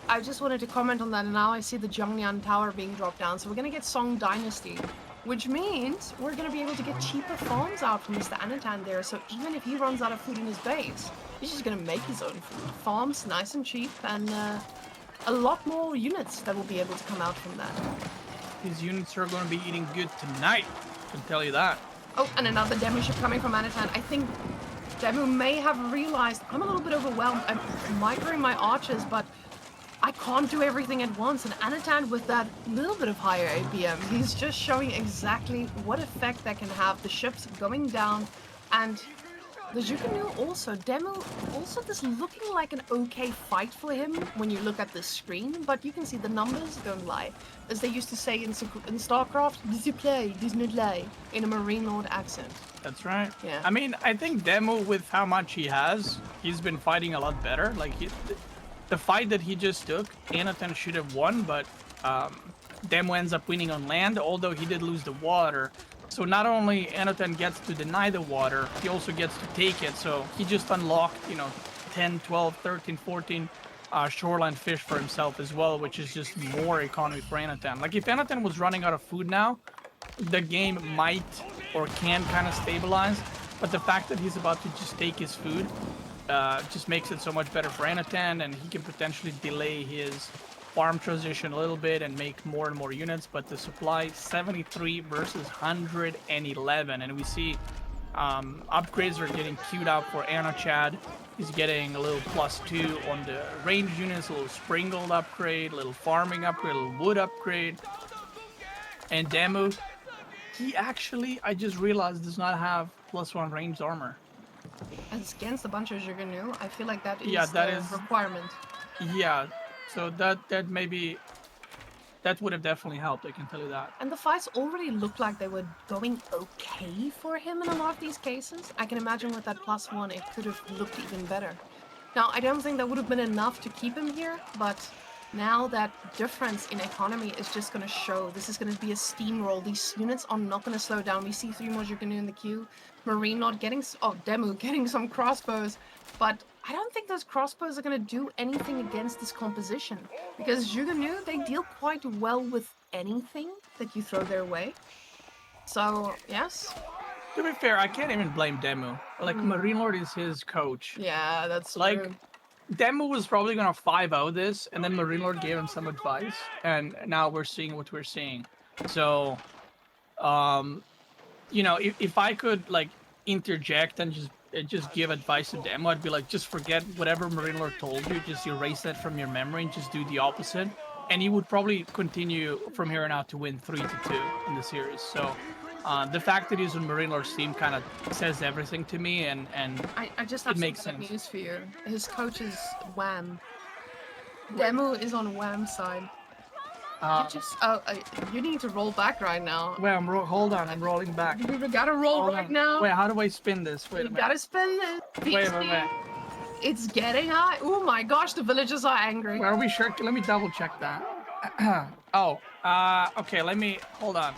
I just wanted to comment on that, and now I see the Zhonglian Tower being dropped down, so we're going to get Song Dynasty, which means we're going to be able to get cheaper farms out from Mr. Anatan there, so even if he runs out of food in his base, he's just going to make his own food. Farms, nice and cheap, and a lot more units that will be able to come out from that. His units are going to be eating good tonight, I can tell you that. Oh, and another demo ship coming from Anatan. I think Demo may have realized I'm a little bit overwhelmed. I'm microing my archers, but I can't do everything at once. And Anatan, with that little bit of higher APM, he's just showing exactly what effect that can have. The ships going down, and the Zhuganu also, Demo, also this looking like an okay fight for him when you look at the screen, but you can see the numbers don't lie. As they used to say in StarCraft, does he play, does not lie, in a MarineLord accent. That's right. Yeah. I mean, I think Demo, with how much he has, he's been fighting a lot better. Like, the fight that he just took, Anatan should have won, but Demo ends up winning on land, although he did lose the water. So not only Anatan gets to deny the water, he also gets to take it. So he just unlocked, 10, 12, 13, 14 shoreline fish for himself as well, which is just more economy for Anatan. Like, if Anatan was running out of food now, the game might or can kind of stabilize. But the fact that he's about to just take his food just makes it so much better for Anatan, and he can potentially delay his farm transition a little bit and make more and more units. But the supply 73 versus 111, and we see upgrades are getting queued up for Anachad. He's getting a little +2 on the range units, a little sprinkled upgrade, a little farming upgrade, a little wood upgrade. And Demu, he actually, I just realized, does not have +1 ranged armor. As against a bunch of Zhuganu, I feel like that is that the requirement. Yeah, so that maybe, that would have definitely helped, I can tell you that. And the fights already looked like they were going okay for him in a lot of these cases. I can imagine with that +1, it could have looked even better. Now, I don't think that would have been enough to keep him here, but now that difference in economy is just going to show. This is going to be a steamroll. These units are not going to slow down. We see 3 more Zhuganu in the queue. MarineLord getting, Demu getting some crossbows, but I don't think those crossbows are going to do anything against this composition, because Zhuganu, they deal quite well with anything that you throw their way. So, yes. To be fair, I can't even blame Demu. Like, MarineLord is his coach. Yeah, that's like true. Demu was probably gonna 5-0 this, and then MarineLord gave him some advice, and now we're seeing what we're seeing. So, if I could like interject and just give advice to Demu, I'd be like, just forget whatever MarineLord told you, just erase that from your memory and just do the opposite, and he would probably continue from here on out to win 3-2 in the series. So. The fact that he's on MarineLord's team kind of says everything to me, and I just have it makes some sense. news for you. His coach is Wam. Demu is on Wam's side. You need to roll back right now. Wait, hold on, I'm rolling back. We gotta roll Hold right on. now. Wait, how do I spin this? Wait a You minute. gotta spin this. Wait. It's getting high. Oh my gosh, the villagers are angry. Are we sure? Let me double check that. Okay, hold on.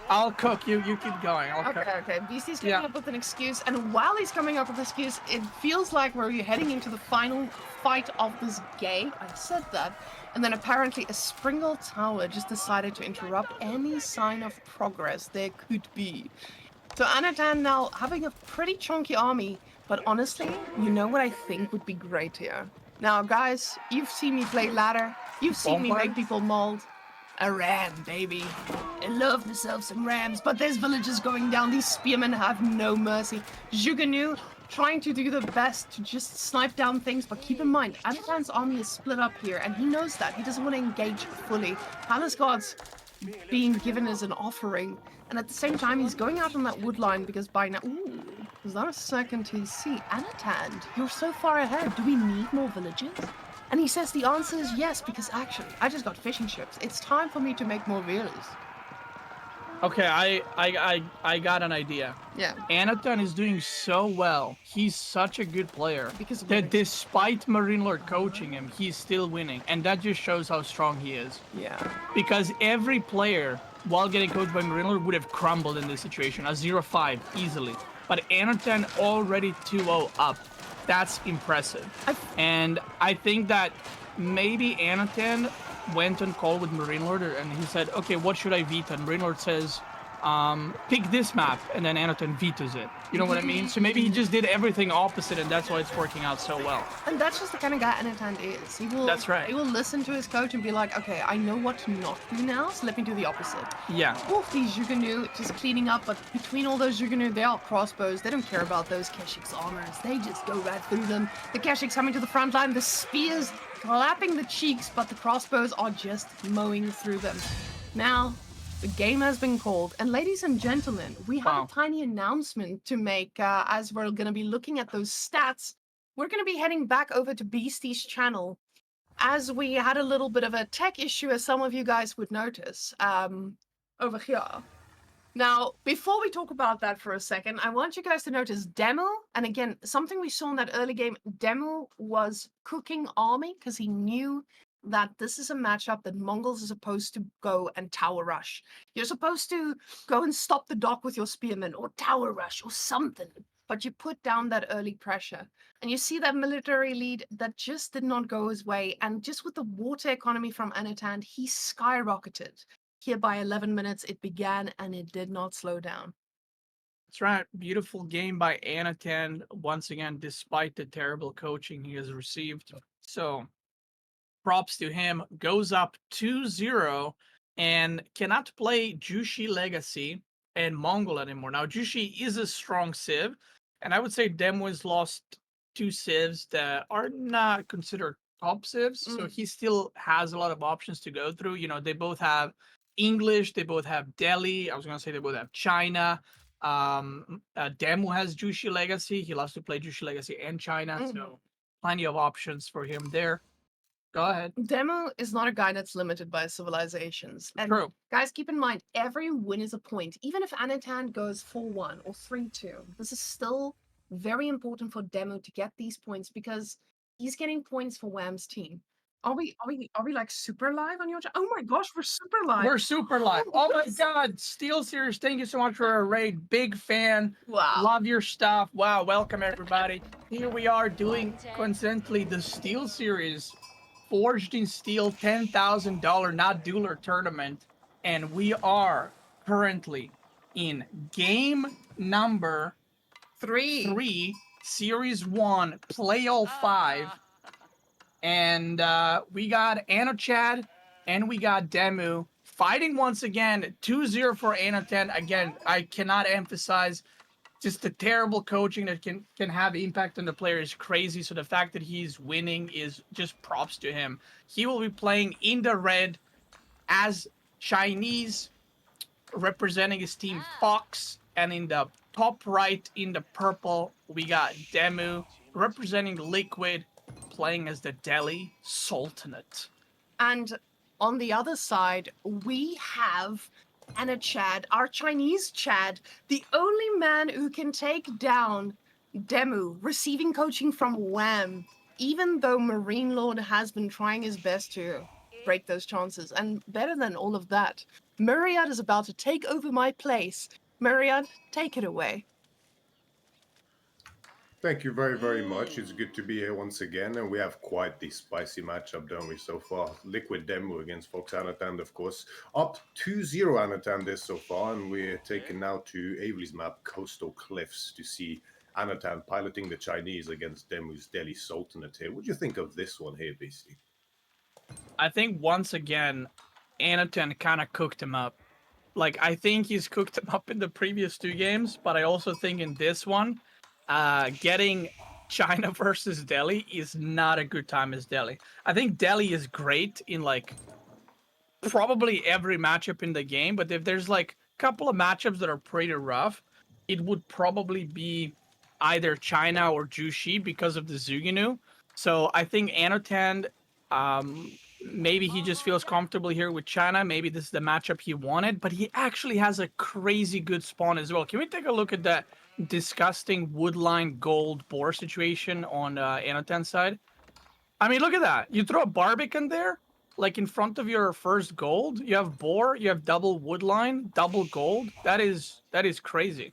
I'll cook. You keep going. I'll cook. Okay. Beasty's coming up with an excuse, and while he's coming up with an excuse, it feels like we're heading into the final fight of this game. I said that. And then apparently a Springle Tower just decided to interrupt any sign of progress there could be. So Anatan now having a pretty chunky army, but honestly, you know what I think would be great here? Now, guys, you've seen me play ladder. You've seen me make people mold. A ram, baby. I love myself some rams, but there's villagers going down. These spearmen have no mercy. Zhuganu, trying to do the best to just snipe down things, but keep in mind, Anatan's army is split up here, and he knows that. He doesn't want to engage fully. Palace Guard's being given as an offering, and at the same time, he's going out on that wood line because by now... Ooh, is that a second TC? Anatan, you're so far ahead. Do we need more villages? And he says the answer is yes, because actually, I just got fishing ships. It's time for me to make more villas. Okay, I got an idea. Yeah. Anatan is doing so well. He's such a good player Because of that what despite MarineLord coaching him, he's still winning. And that just shows how strong he is. Yeah. Because every player, while getting coached by MarineLord, would have crumbled in this situation. A 0-5, easily. But Anatan already 2-0 up. That's impressive. And I think that maybe Anatan went on call with MarineLord and he said, okay, what should I veto? And MarineLord says, pick this map, and then Anatan vetoes it. You know what I mean? So maybe he just did everything opposite, and that's why it's working out so well. And that's just the kind of guy Anatan is. He will. That's right. He will listen to his coach and be like, okay, I know what to not do now, so let me do the opposite. Yeah. All these Juganu just cleaning up, but between all those Juganu, they are crossbows. They don't care about those Keshik's armors. They just go right through them. The Keshik's coming to the front line, the spears clapping the cheeks, but the crossbows are just mowing through them. Now, the game has been called, and ladies and gentlemen, we have a tiny announcement to make as we're going to be looking at those stats. We're going to be heading back over to Beastyqt's channel as we had a little bit of a tech issue, as some of you guys would notice, over here. Now, before we talk about that for a second, I want you guys to notice Demo, and again, something we saw in that early game, Demo was cooking army because he knew that this is a matchup that Mongols are supposed to go and tower rush. You're supposed to go and stop the dock with your spearmen, or tower rush, or something. But you put down that early pressure. And you see that military lead that just did not go his way. And just with the water economy from Anatan, he skyrocketed. Here by 11 minutes, it began and it did not slow down. That's right. Beautiful game by Anatan, once again, despite the terrible coaching he has received. So, props to him. Goes up 2-0 and cannot play Jushi Legacy and Mongol anymore. Now, Jushi is a strong civ, and I would say Demo has lost 2 civs that are not considered top civs, so he still has a lot of options to go through. You know, they both have English, they both have Delhi. I was going to say they both have China. Demo has Jushi Legacy. He loves to play Jushi Legacy and China, so plenty of options for him there. Go ahead. Demo is not a guy that's limited by civilizations. And True. Guys, keep in mind, every win is a point. Even if Anatan goes 4-1 or 3-2, this is still very important for Demo to get these points because he's getting points for Wham's team. Are we like super live on your channel? Oh my gosh, we're super live. We're super live. Oh my god, Steelseries, thank you so much for a raid. Big fan. Wow. Love your stuff. Wow, welcome everybody. Here we are doing coincidentally the Steelseries Forged in Steel $10,000 not dueler tournament, and we are currently in game number 3, Series 1, Play All 5. And we got Anochad and we got Demu fighting once again. 2-0 for Anatan. Again, I cannot emphasize just the terrible coaching that can have impact on the player is crazy. So the fact that he's winning is just props to him. He will be playing in the red as Chinese, representing his team Fox, and in the top right in the purple we got Demu representing Liquid, playing as the Delhi Sultanate. And on the other side, we have Chad, our Chinese Chad, the only man who can take down Demu, receiving coaching from Wham, even though MarineLord has been trying his best to break those chances. And better than all of that, Myriad is about to take over my place. Myriad, take it away. Thank you very, very much. It's good to be here once again, and we have quite the spicy matchup, don't we, so far? Liquid Demo against Fox Anatan, of course. Up 2-0 Anatan this so far, and we're taken now to Avery's map, Coastal Cliffs, to see Anatan piloting the Chinese against Demu's Delhi Sultanate here. What do you think of this one here, Beasty? I think once again, Anatan kind of cooked him up. Like, I think he's cooked him up in the previous 2 games, but I also think in this one, getting China versus Delhi is not a good time as Delhi. I think Delhi is great in like probably every matchup in the game, but if there's like a couple of matchups that are pretty rough, it would probably be either China or Jushi because of the Zuginu. So I think Anotand, maybe he just feels comfortable here with China. Maybe this is the matchup he wanted, but he actually has a crazy good spawn as well. Can we take a look at that disgusting woodline gold boar situation on Anotand's side? I mean, look at that. You throw a Barbican there, like in front of your first gold. You have boar, you have double woodline, double gold. That is crazy.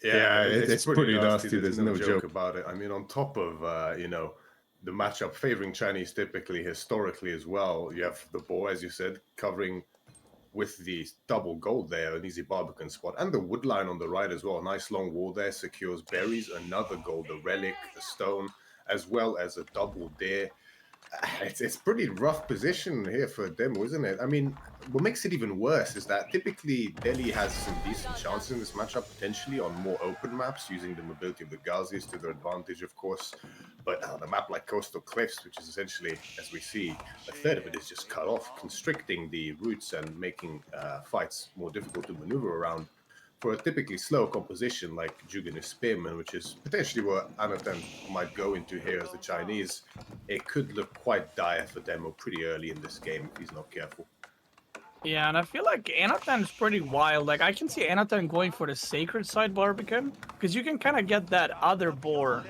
Yeah, it's pretty nasty. There's no joke about it. I mean, on top of you know, the matchup favoring Chinese typically historically as well, you have the boar, as you said, covering with the double gold there, an easy Barbican spot, and the woodline on the right as well. Nice long wall there, secures berries, another gold, a relic, a stone, as well as a double dare. It's pretty rough position here for Demo, isn't it? I mean, what makes it even worse is that typically Delhi has some decent chances in this matchup, potentially on more open maps, using the mobility of the Ghazis to their advantage, of course. But on a map like Coastal Cliffs, which is essentially, as we see, a third of it is just cut off, constricting the routes and making fights more difficult to maneuver around. For a typically slow composition like Jugan Spearman, which is potentially what Anatan might go into here as the Chinese, it could look quite dire for Demo pretty early in this game if he's not careful. Yeah, and I feel like Anatan is pretty wild. Like, I can see Anatan going for the Sacred Side Barbican, because you can kind of get that other boar,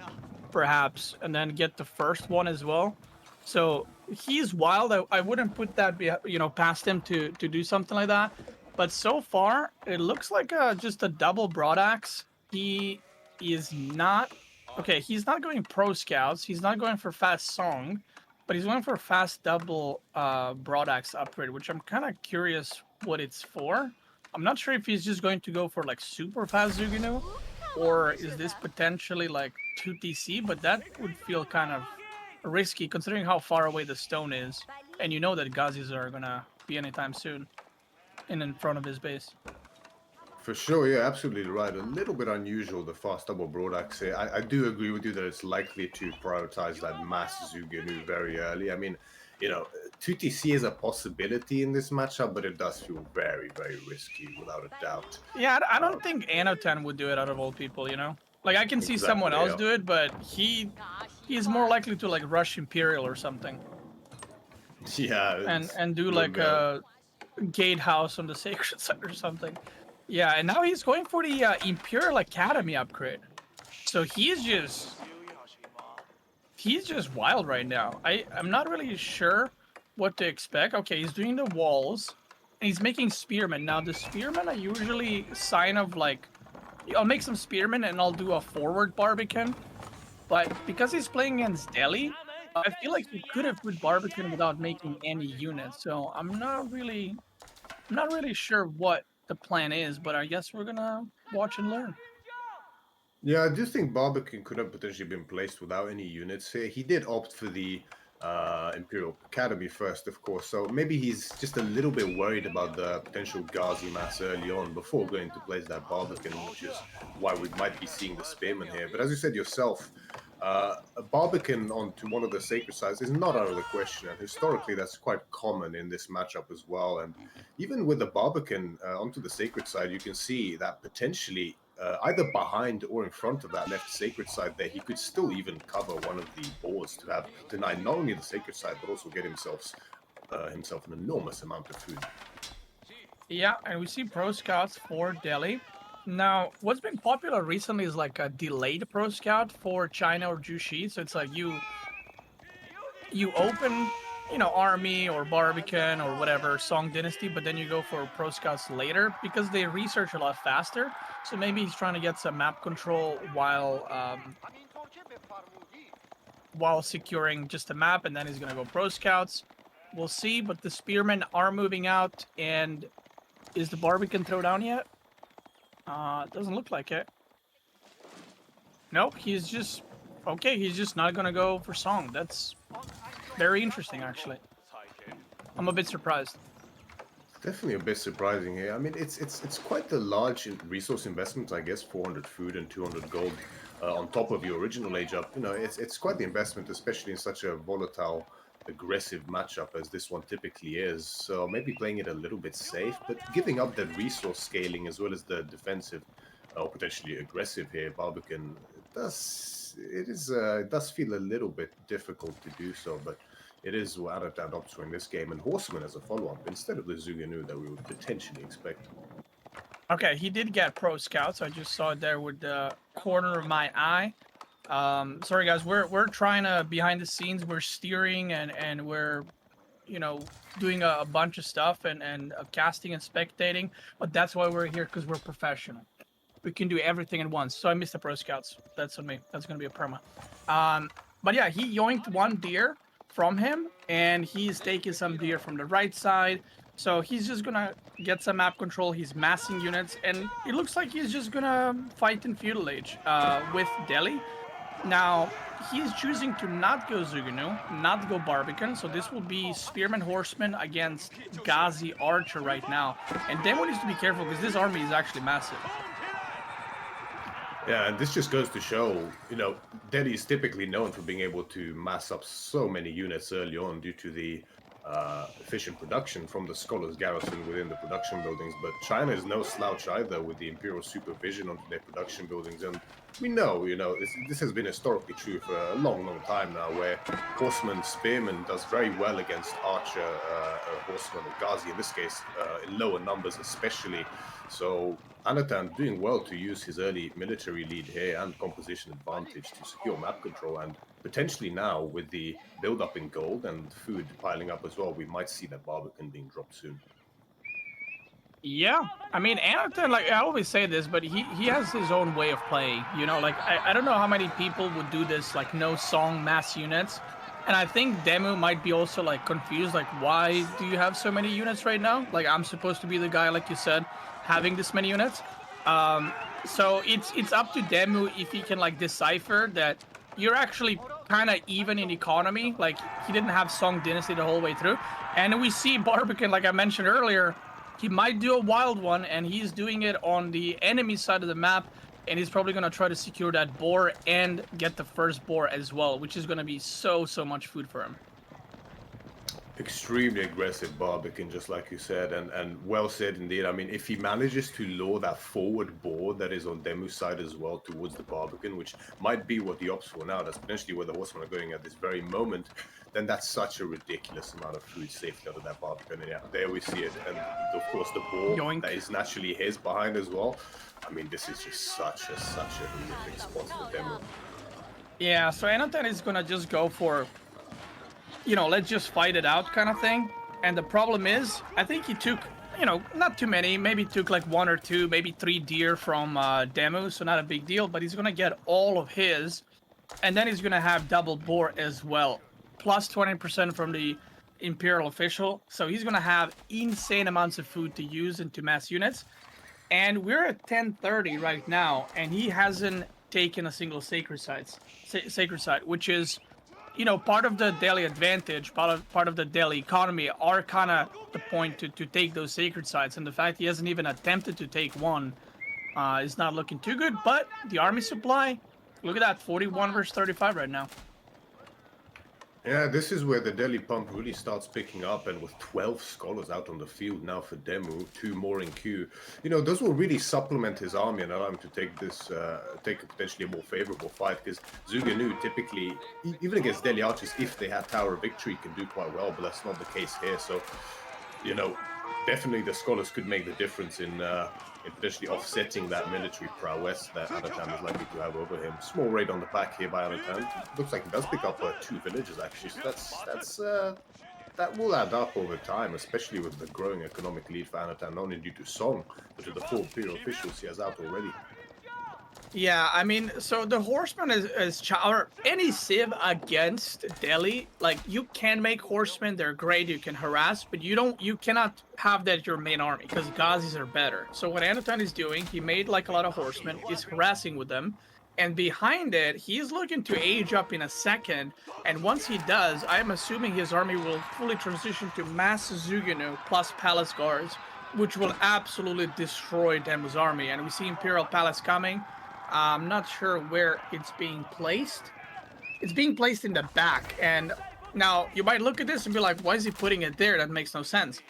perhaps, and then get the first one as well. So he's wild. I wouldn't put that, past him to do something like that. But so far, it looks like just a double broadaxe. He is not... Okay, he's not going pro scouts. He's not going for fast song, but he's going for a fast double broadaxe upgrade, which I'm kind of curious what it's for. I'm not sure if he's just going to go for like super fast Zuginu, or is this potentially like 2TC, but that would feel kind of risky considering how far away the stone is. And you know that Ghazis are gonna be anytime soon in front of his base. For sure, yeah, absolutely right. A little bit unusual, the fast double broadaxe here. I do agree with you that it's likely to prioritize that mass Zuginu very early. I mean, you know, 2TC is a possibility in this matchup, but it does feel very, very risky, without a doubt. Yeah, I don't think Anotan would do it out of all people, you know? Like, I can see someone else do it, but he's more likely to, like, rush Imperial or something. Yeah. And do, like, a gatehouse on the Sacred Side or something. Yeah, and now he's going for the Imperial Academy upgrade. So he's just wild right now. I'm not really sure what to expect. Okay, he's doing the walls, and he's making spearmen. Now, the spearmen are usually a sign of, like, I'll make some spearmen and I'll do a forward Barbican. But because he's playing against Delhi, I feel like he could have put Barbican without making any units. So I'm not really sure what the plan is, but I guess we're gonna watch and learn. Yeah, I do think Barbican could have potentially been placed without any units here. He did opt for the Imperial Academy first, of course, so maybe he's just a little bit worried about the potential Ghazi mass early on before going to place that Barbican, which is why we might be seeing the Spearman here. But as you said yourself, a Barbican onto one of the Sacred Sides is not out of the question, and historically that's quite common in this matchup as well. And even with the Barbican onto the Sacred Side, you can see that potentially either behind or in front of that left Sacred Side there, he could still even cover one of the boards to have denied not only the Sacred Side, but also get himself an enormous amount of food. Yeah, and we see pro scouts for Delhi. Now, what's been popular recently is like a delayed pro scout for China or Jushi. So it's like you open, army or Barbican or whatever, Song Dynasty, but then you go for pro scouts later because they research a lot faster. So maybe he's trying to get some map control while securing just a map, and then he's gonna go pro scouts. We'll see, but the spearmen are moving out, and is the Barbican throw down yet? Doesn't look like it. Nope, he's just not gonna go for Song. That's very interesting, actually. I'm a bit surprised. Definitely a bit surprising here. I mean, it's quite the large resource investment, I guess. 400 food and 200 gold on top of your original age up. You know, it's quite the investment, especially in such a volatile, aggressive matchup as this one typically is. So maybe playing it a little bit safe, but giving up that resource scaling as well as the defensive or potentially aggressive here, Barbican it does feel a little bit difficult to do so, but it is Anatan opts for in this game, and Horseman as a follow-up instead of the Zuganu that we would potentially expect. Okay, he did get Pro Scout, so I just saw it there with the corner of my eye. Sorry guys, we're trying to behind the scenes, we're steering and we're doing a bunch of stuff and casting and spectating, but that's why we're here, because we're professional. We can do everything at once. So I missed the Pro Scouts. That's on me. That's gonna be a perma. But yeah, he yoinked one deer from him, and he's taking some deer from the right side. So he's just gonna get some map control. He's massing units, and it looks like he's just gonna fight in Feudal Age with Delhi. Now, he's choosing to not go Zuganu, not go Barbican, so this will be Spearman Horseman against Ghazi Archer right now. And Demo needs to be careful, because this army is actually massive. Yeah, and this just goes to show, Delhi is typically known for being able to mass up so many units early on due to the efficient production from the Scholars Garrison within the production buildings. But China is no slouch either with the Imperial supervision onto their production buildings. And we know, this has been historically true for a long, long time now, where Horseman, Spearman does very well against Archer, Horseman, or Ghazi, in this case, in lower numbers especially. So Anatan doing well to use his early military lead here and composition advantage to secure map control, and potentially now with the build-up in gold and food piling up as well, we might see that Barbican being dropped soon. Yeah, I mean, Anatan, like, I always say this, but he has his own way of playing, like, I don't know how many people would do this, like, no song mass units, and I think Demu might be also, like, confused, like, why do you have so many units right now? Like, I'm supposed to be the guy, like you said, having this many units. So it's up to Demu if he can, like, decipher that you're actually kind of even in economy. Like, he didn't have Song Dynasty the whole way through, and we see Barbican, like I mentioned earlier, he might do a wild one, and he's doing it on the enemy side of the map, and he's probably going to try to secure that boar and get the first boar as well, which is going to be so much food for him. Extremely aggressive Barbican, just like you said, and well said indeed. I mean, if he manages to lure that forward board that is on Demu's side as well towards the Barbican, which might be what the ops for now, that's potentially where the Horsemen are going at this very moment, then that's such a ridiculous amount of food saved out of that Barbican. And yeah, there we see it. And of course the boar Yoink. that is naturally his behind as well. I mean, this is just such a horrific spot for Demu. Yeah, so Anatan is going to just go for, let's just fight it out kind of thing. And the problem is, I think he took, not too many, maybe took like 1 or 2, maybe 3 deer from Demu, so not a big deal, but he's going to get all of his, and then he's going to have double boar as well, plus 20% from the Imperial official, so he's going to have insane amounts of food to use into mass units. And we're at 1030 right now, and he hasn't taken a single sacred site, which is, part of the Delhi advantage, part of the Delhi economy are kind of the point to take those sacred sites. And the fact he hasn't even attempted to take one is not looking too good. But the army supply, look at that, 41 versus 35 right now. Yeah, this is where the Delhi pump really starts picking up, and with 12 scholars out on the field now for Demu, 2 more in queue, those will really supplement his army and allow him to take take a potentially more favorable fight, because Zuganu typically, even against Delhi archers, if they have Tower of Victory, can do quite well, but that's not the case here. So, definitely the scholars could make the difference in potentially offsetting that military prowess that Anatan is likely to have over him. Small raid on the back here by Anatan. Looks like he does pick up 2 villages actually. So that will add up over time, especially with the growing economic lead for Anatan, not only due to Song, but to the 4 Imperial officials he has out already. Yeah, I mean, so the Horseman or any civ against Delhi, like, you can make Horsemen, they're great, you can harass, but you cannot have that your main army, because Ghazis are better. So what Anatan is doing, he made like a lot of Horsemen, he's harassing with them, And behind it, he's looking to age up in a second. And once he does, I am assuming his army will fully transition to mass Zugunu plus Palace Guards, which will absolutely destroy Demu's army. And we see Imperial Palace coming. I'm not sure where it's being placed. It's being placed in the back. And now you might look at this and be like, why is he putting it there? That makes no sense.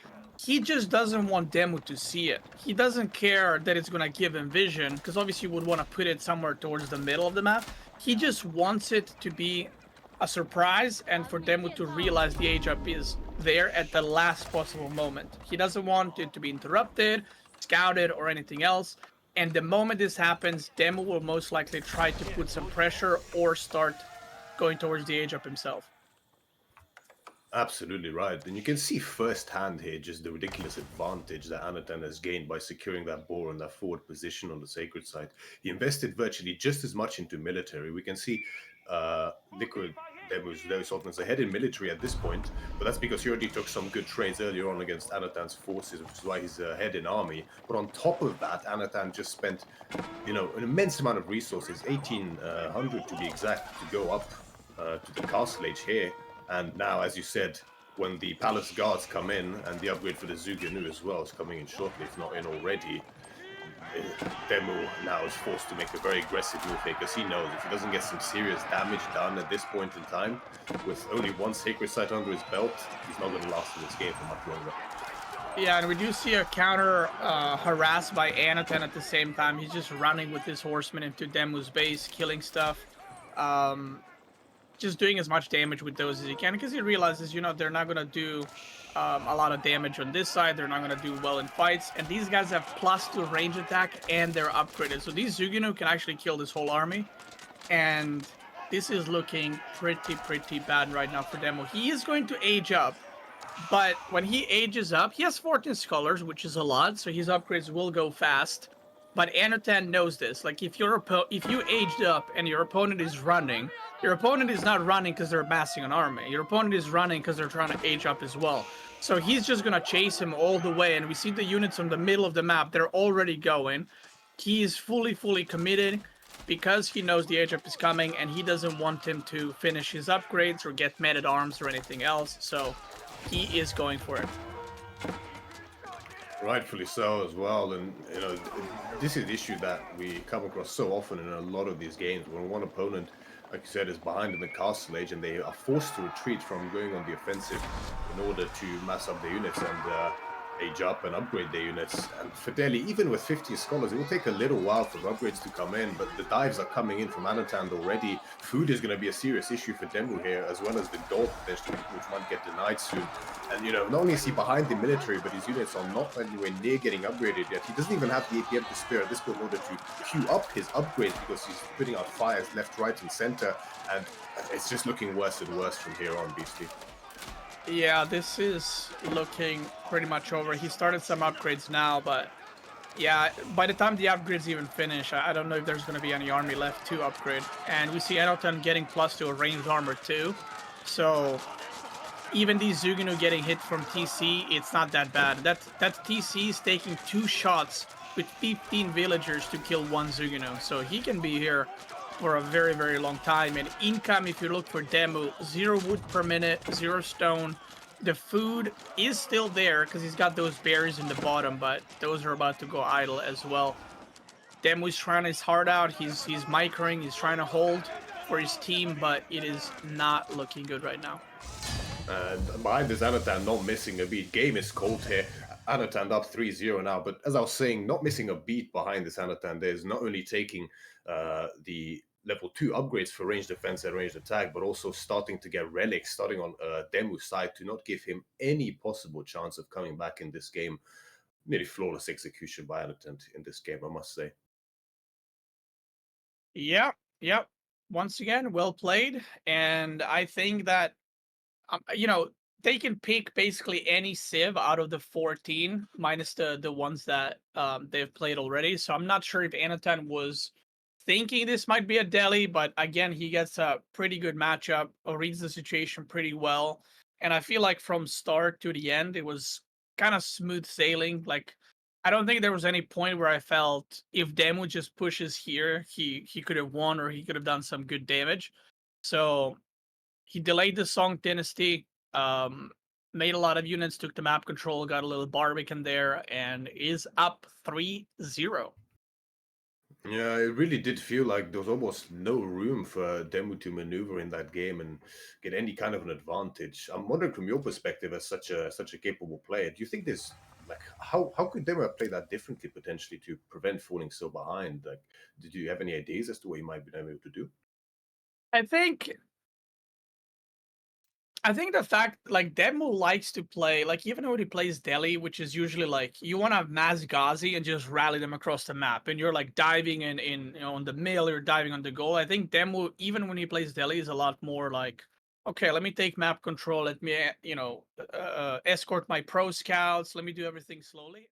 He just doesn't want Demu to see it. He doesn't care that it's going to give him vision, because obviously you would want to put it somewhere towards the middle of the map. He just wants it to be a surprise and for Demu to realize the age up is there at the last possible moment. He doesn't want it to be interrupted, scouted, or anything else. And the moment this happens, Demu will most likely try to put some pressure or start going towards the age up himself. Absolutely right. And you can see firsthand here just the ridiculous advantage that Anatan has gained by securing that ball and that forward position on the sacred site. He invested virtually just as much into military. We can see Liquid Demu's Sultan's ahead in military at this point, but that's because he already took some good trades earlier on against Anatan's forces, which is why he's ahead in army. But on top of that, Anatan just spent, an immense amount of resources, 1,800 to be exact, to go up to the castle age here. And now, as you said, when the palace guards come in, and the upgrade for the Zuganu as well is coming in shortly, if not in already, Demu now is forced to make a very aggressive move here, because he knows if he doesn't get some serious damage done at this point in time, with only one sacred site under his belt, he's not going to last in this game for much longer. Yeah, and we do see a counter harassed by Anatan at the same time. He's just running with his horsemen into Demu's base, killing stuff. Just doing as much damage with those as he can, because he realizes, they're not going to do a lot of damage on this side. They're not going to do well in fights. And these guys have +2 range attack, and they're upgraded. So these Zugunu can actually kill this whole army. And this is looking pretty bad right now for Demu. He is going to age up. But when he ages up, he has 14 scholars, which is a lot. So his upgrades will go fast. But Anatan knows this. Like, if you aged up and your opponent is running, your opponent is not running because they're amassing an army. Your opponent is running because they're trying to age up as well. So he's just going to chase him all the way. And we see the units on the middle of the map. They're already going. He is fully committed because he knows the age up is coming. And he doesn't want him to finish his upgrades or get men-at-arms or anything else. So he is going for it. Rightfully so as well, and this is the issue that we come across so often in a lot of these games when one opponent, like you said, is behind in the castle age and they are forced to retreat from going on the offensive in order to mass up their units and age up and upgrade their units. And for Delhi, even with 50 scholars, it will take a little while for upgrades to come in, but the dives are coming in from Anatan already. Food is going to be a serious issue for Demu here, as well as the gold potentially, which might get denied soon. And not only is he behind the military, but his units are not anywhere near getting upgraded yet. He doesn't even have the APM to spare at this point in order to queue up his upgrades, because he's putting out fires left, right, and center, and it's just looking worse and worse from here on, Beastyqt. Yeah, this is looking pretty much over. He started some upgrades now, but yeah, by the time the upgrades even finish, I don't know if there's going to be any army left to upgrade. And we see Anatan getting +2 a ranged armor too. So even these Zugunu getting hit from TC, it's not that bad. That TC is taking 2 shots with 15 villagers to kill 1 Zugunu. So he can be here for a very long time. And income, if you look for Demu, 0 wood per minute, 0 stone. The food is still there because he's got those berries in the bottom, but those are about to go idle as well. Demu is trying his heart out. He's microing, he's trying to hold for his team, but it is not looking good right now. And behind this, Anatan not missing a beat. Game is cold here. Anatan up 3-0 now, but as I was saying, not missing a beat behind this Anatan. There's not only taking the level 2 upgrades for ranged defense and ranged attack, but also starting to get relics, starting on Demu's side to not give him any possible chance of coming back in this game. Nearly flawless execution by Anatan in this game, I must say. Yep. Once again, well played. And I think that, they can pick basically any civ out of the 14, minus the ones that they've played already. So I'm not sure if Anatan was thinking this might be a Delhi, but again, he gets a pretty good matchup, or reads the situation pretty well. And I feel like from start to the end, it was kind of smooth sailing. Like, I don't think there was any point where I felt if Demu just pushes here, he could have won or he could have done some good damage. So he delayed the Song Dynasty, made a lot of units, took the map control, got a little Barbican there, and is up 3-0. Yeah, it really did feel like there was almost no room for Demu to maneuver in that game and get any kind of an advantage. I'm wondering from your perspective as such a capable player, do you think there's like how could Demu have played that differently potentially to prevent falling so behind? Like, did you have any ideas as to what he might be able to do? I think the fact like Demu likes to play like even when he plays Delhi, which is usually like you want to mass Ghazi and just rally them across the map, and you're like diving in on the mill, you're diving on the goal. I think Demu even when he plays Delhi is a lot more like, okay, let me take map control, let me escort my pro scouts, let me do everything slowly.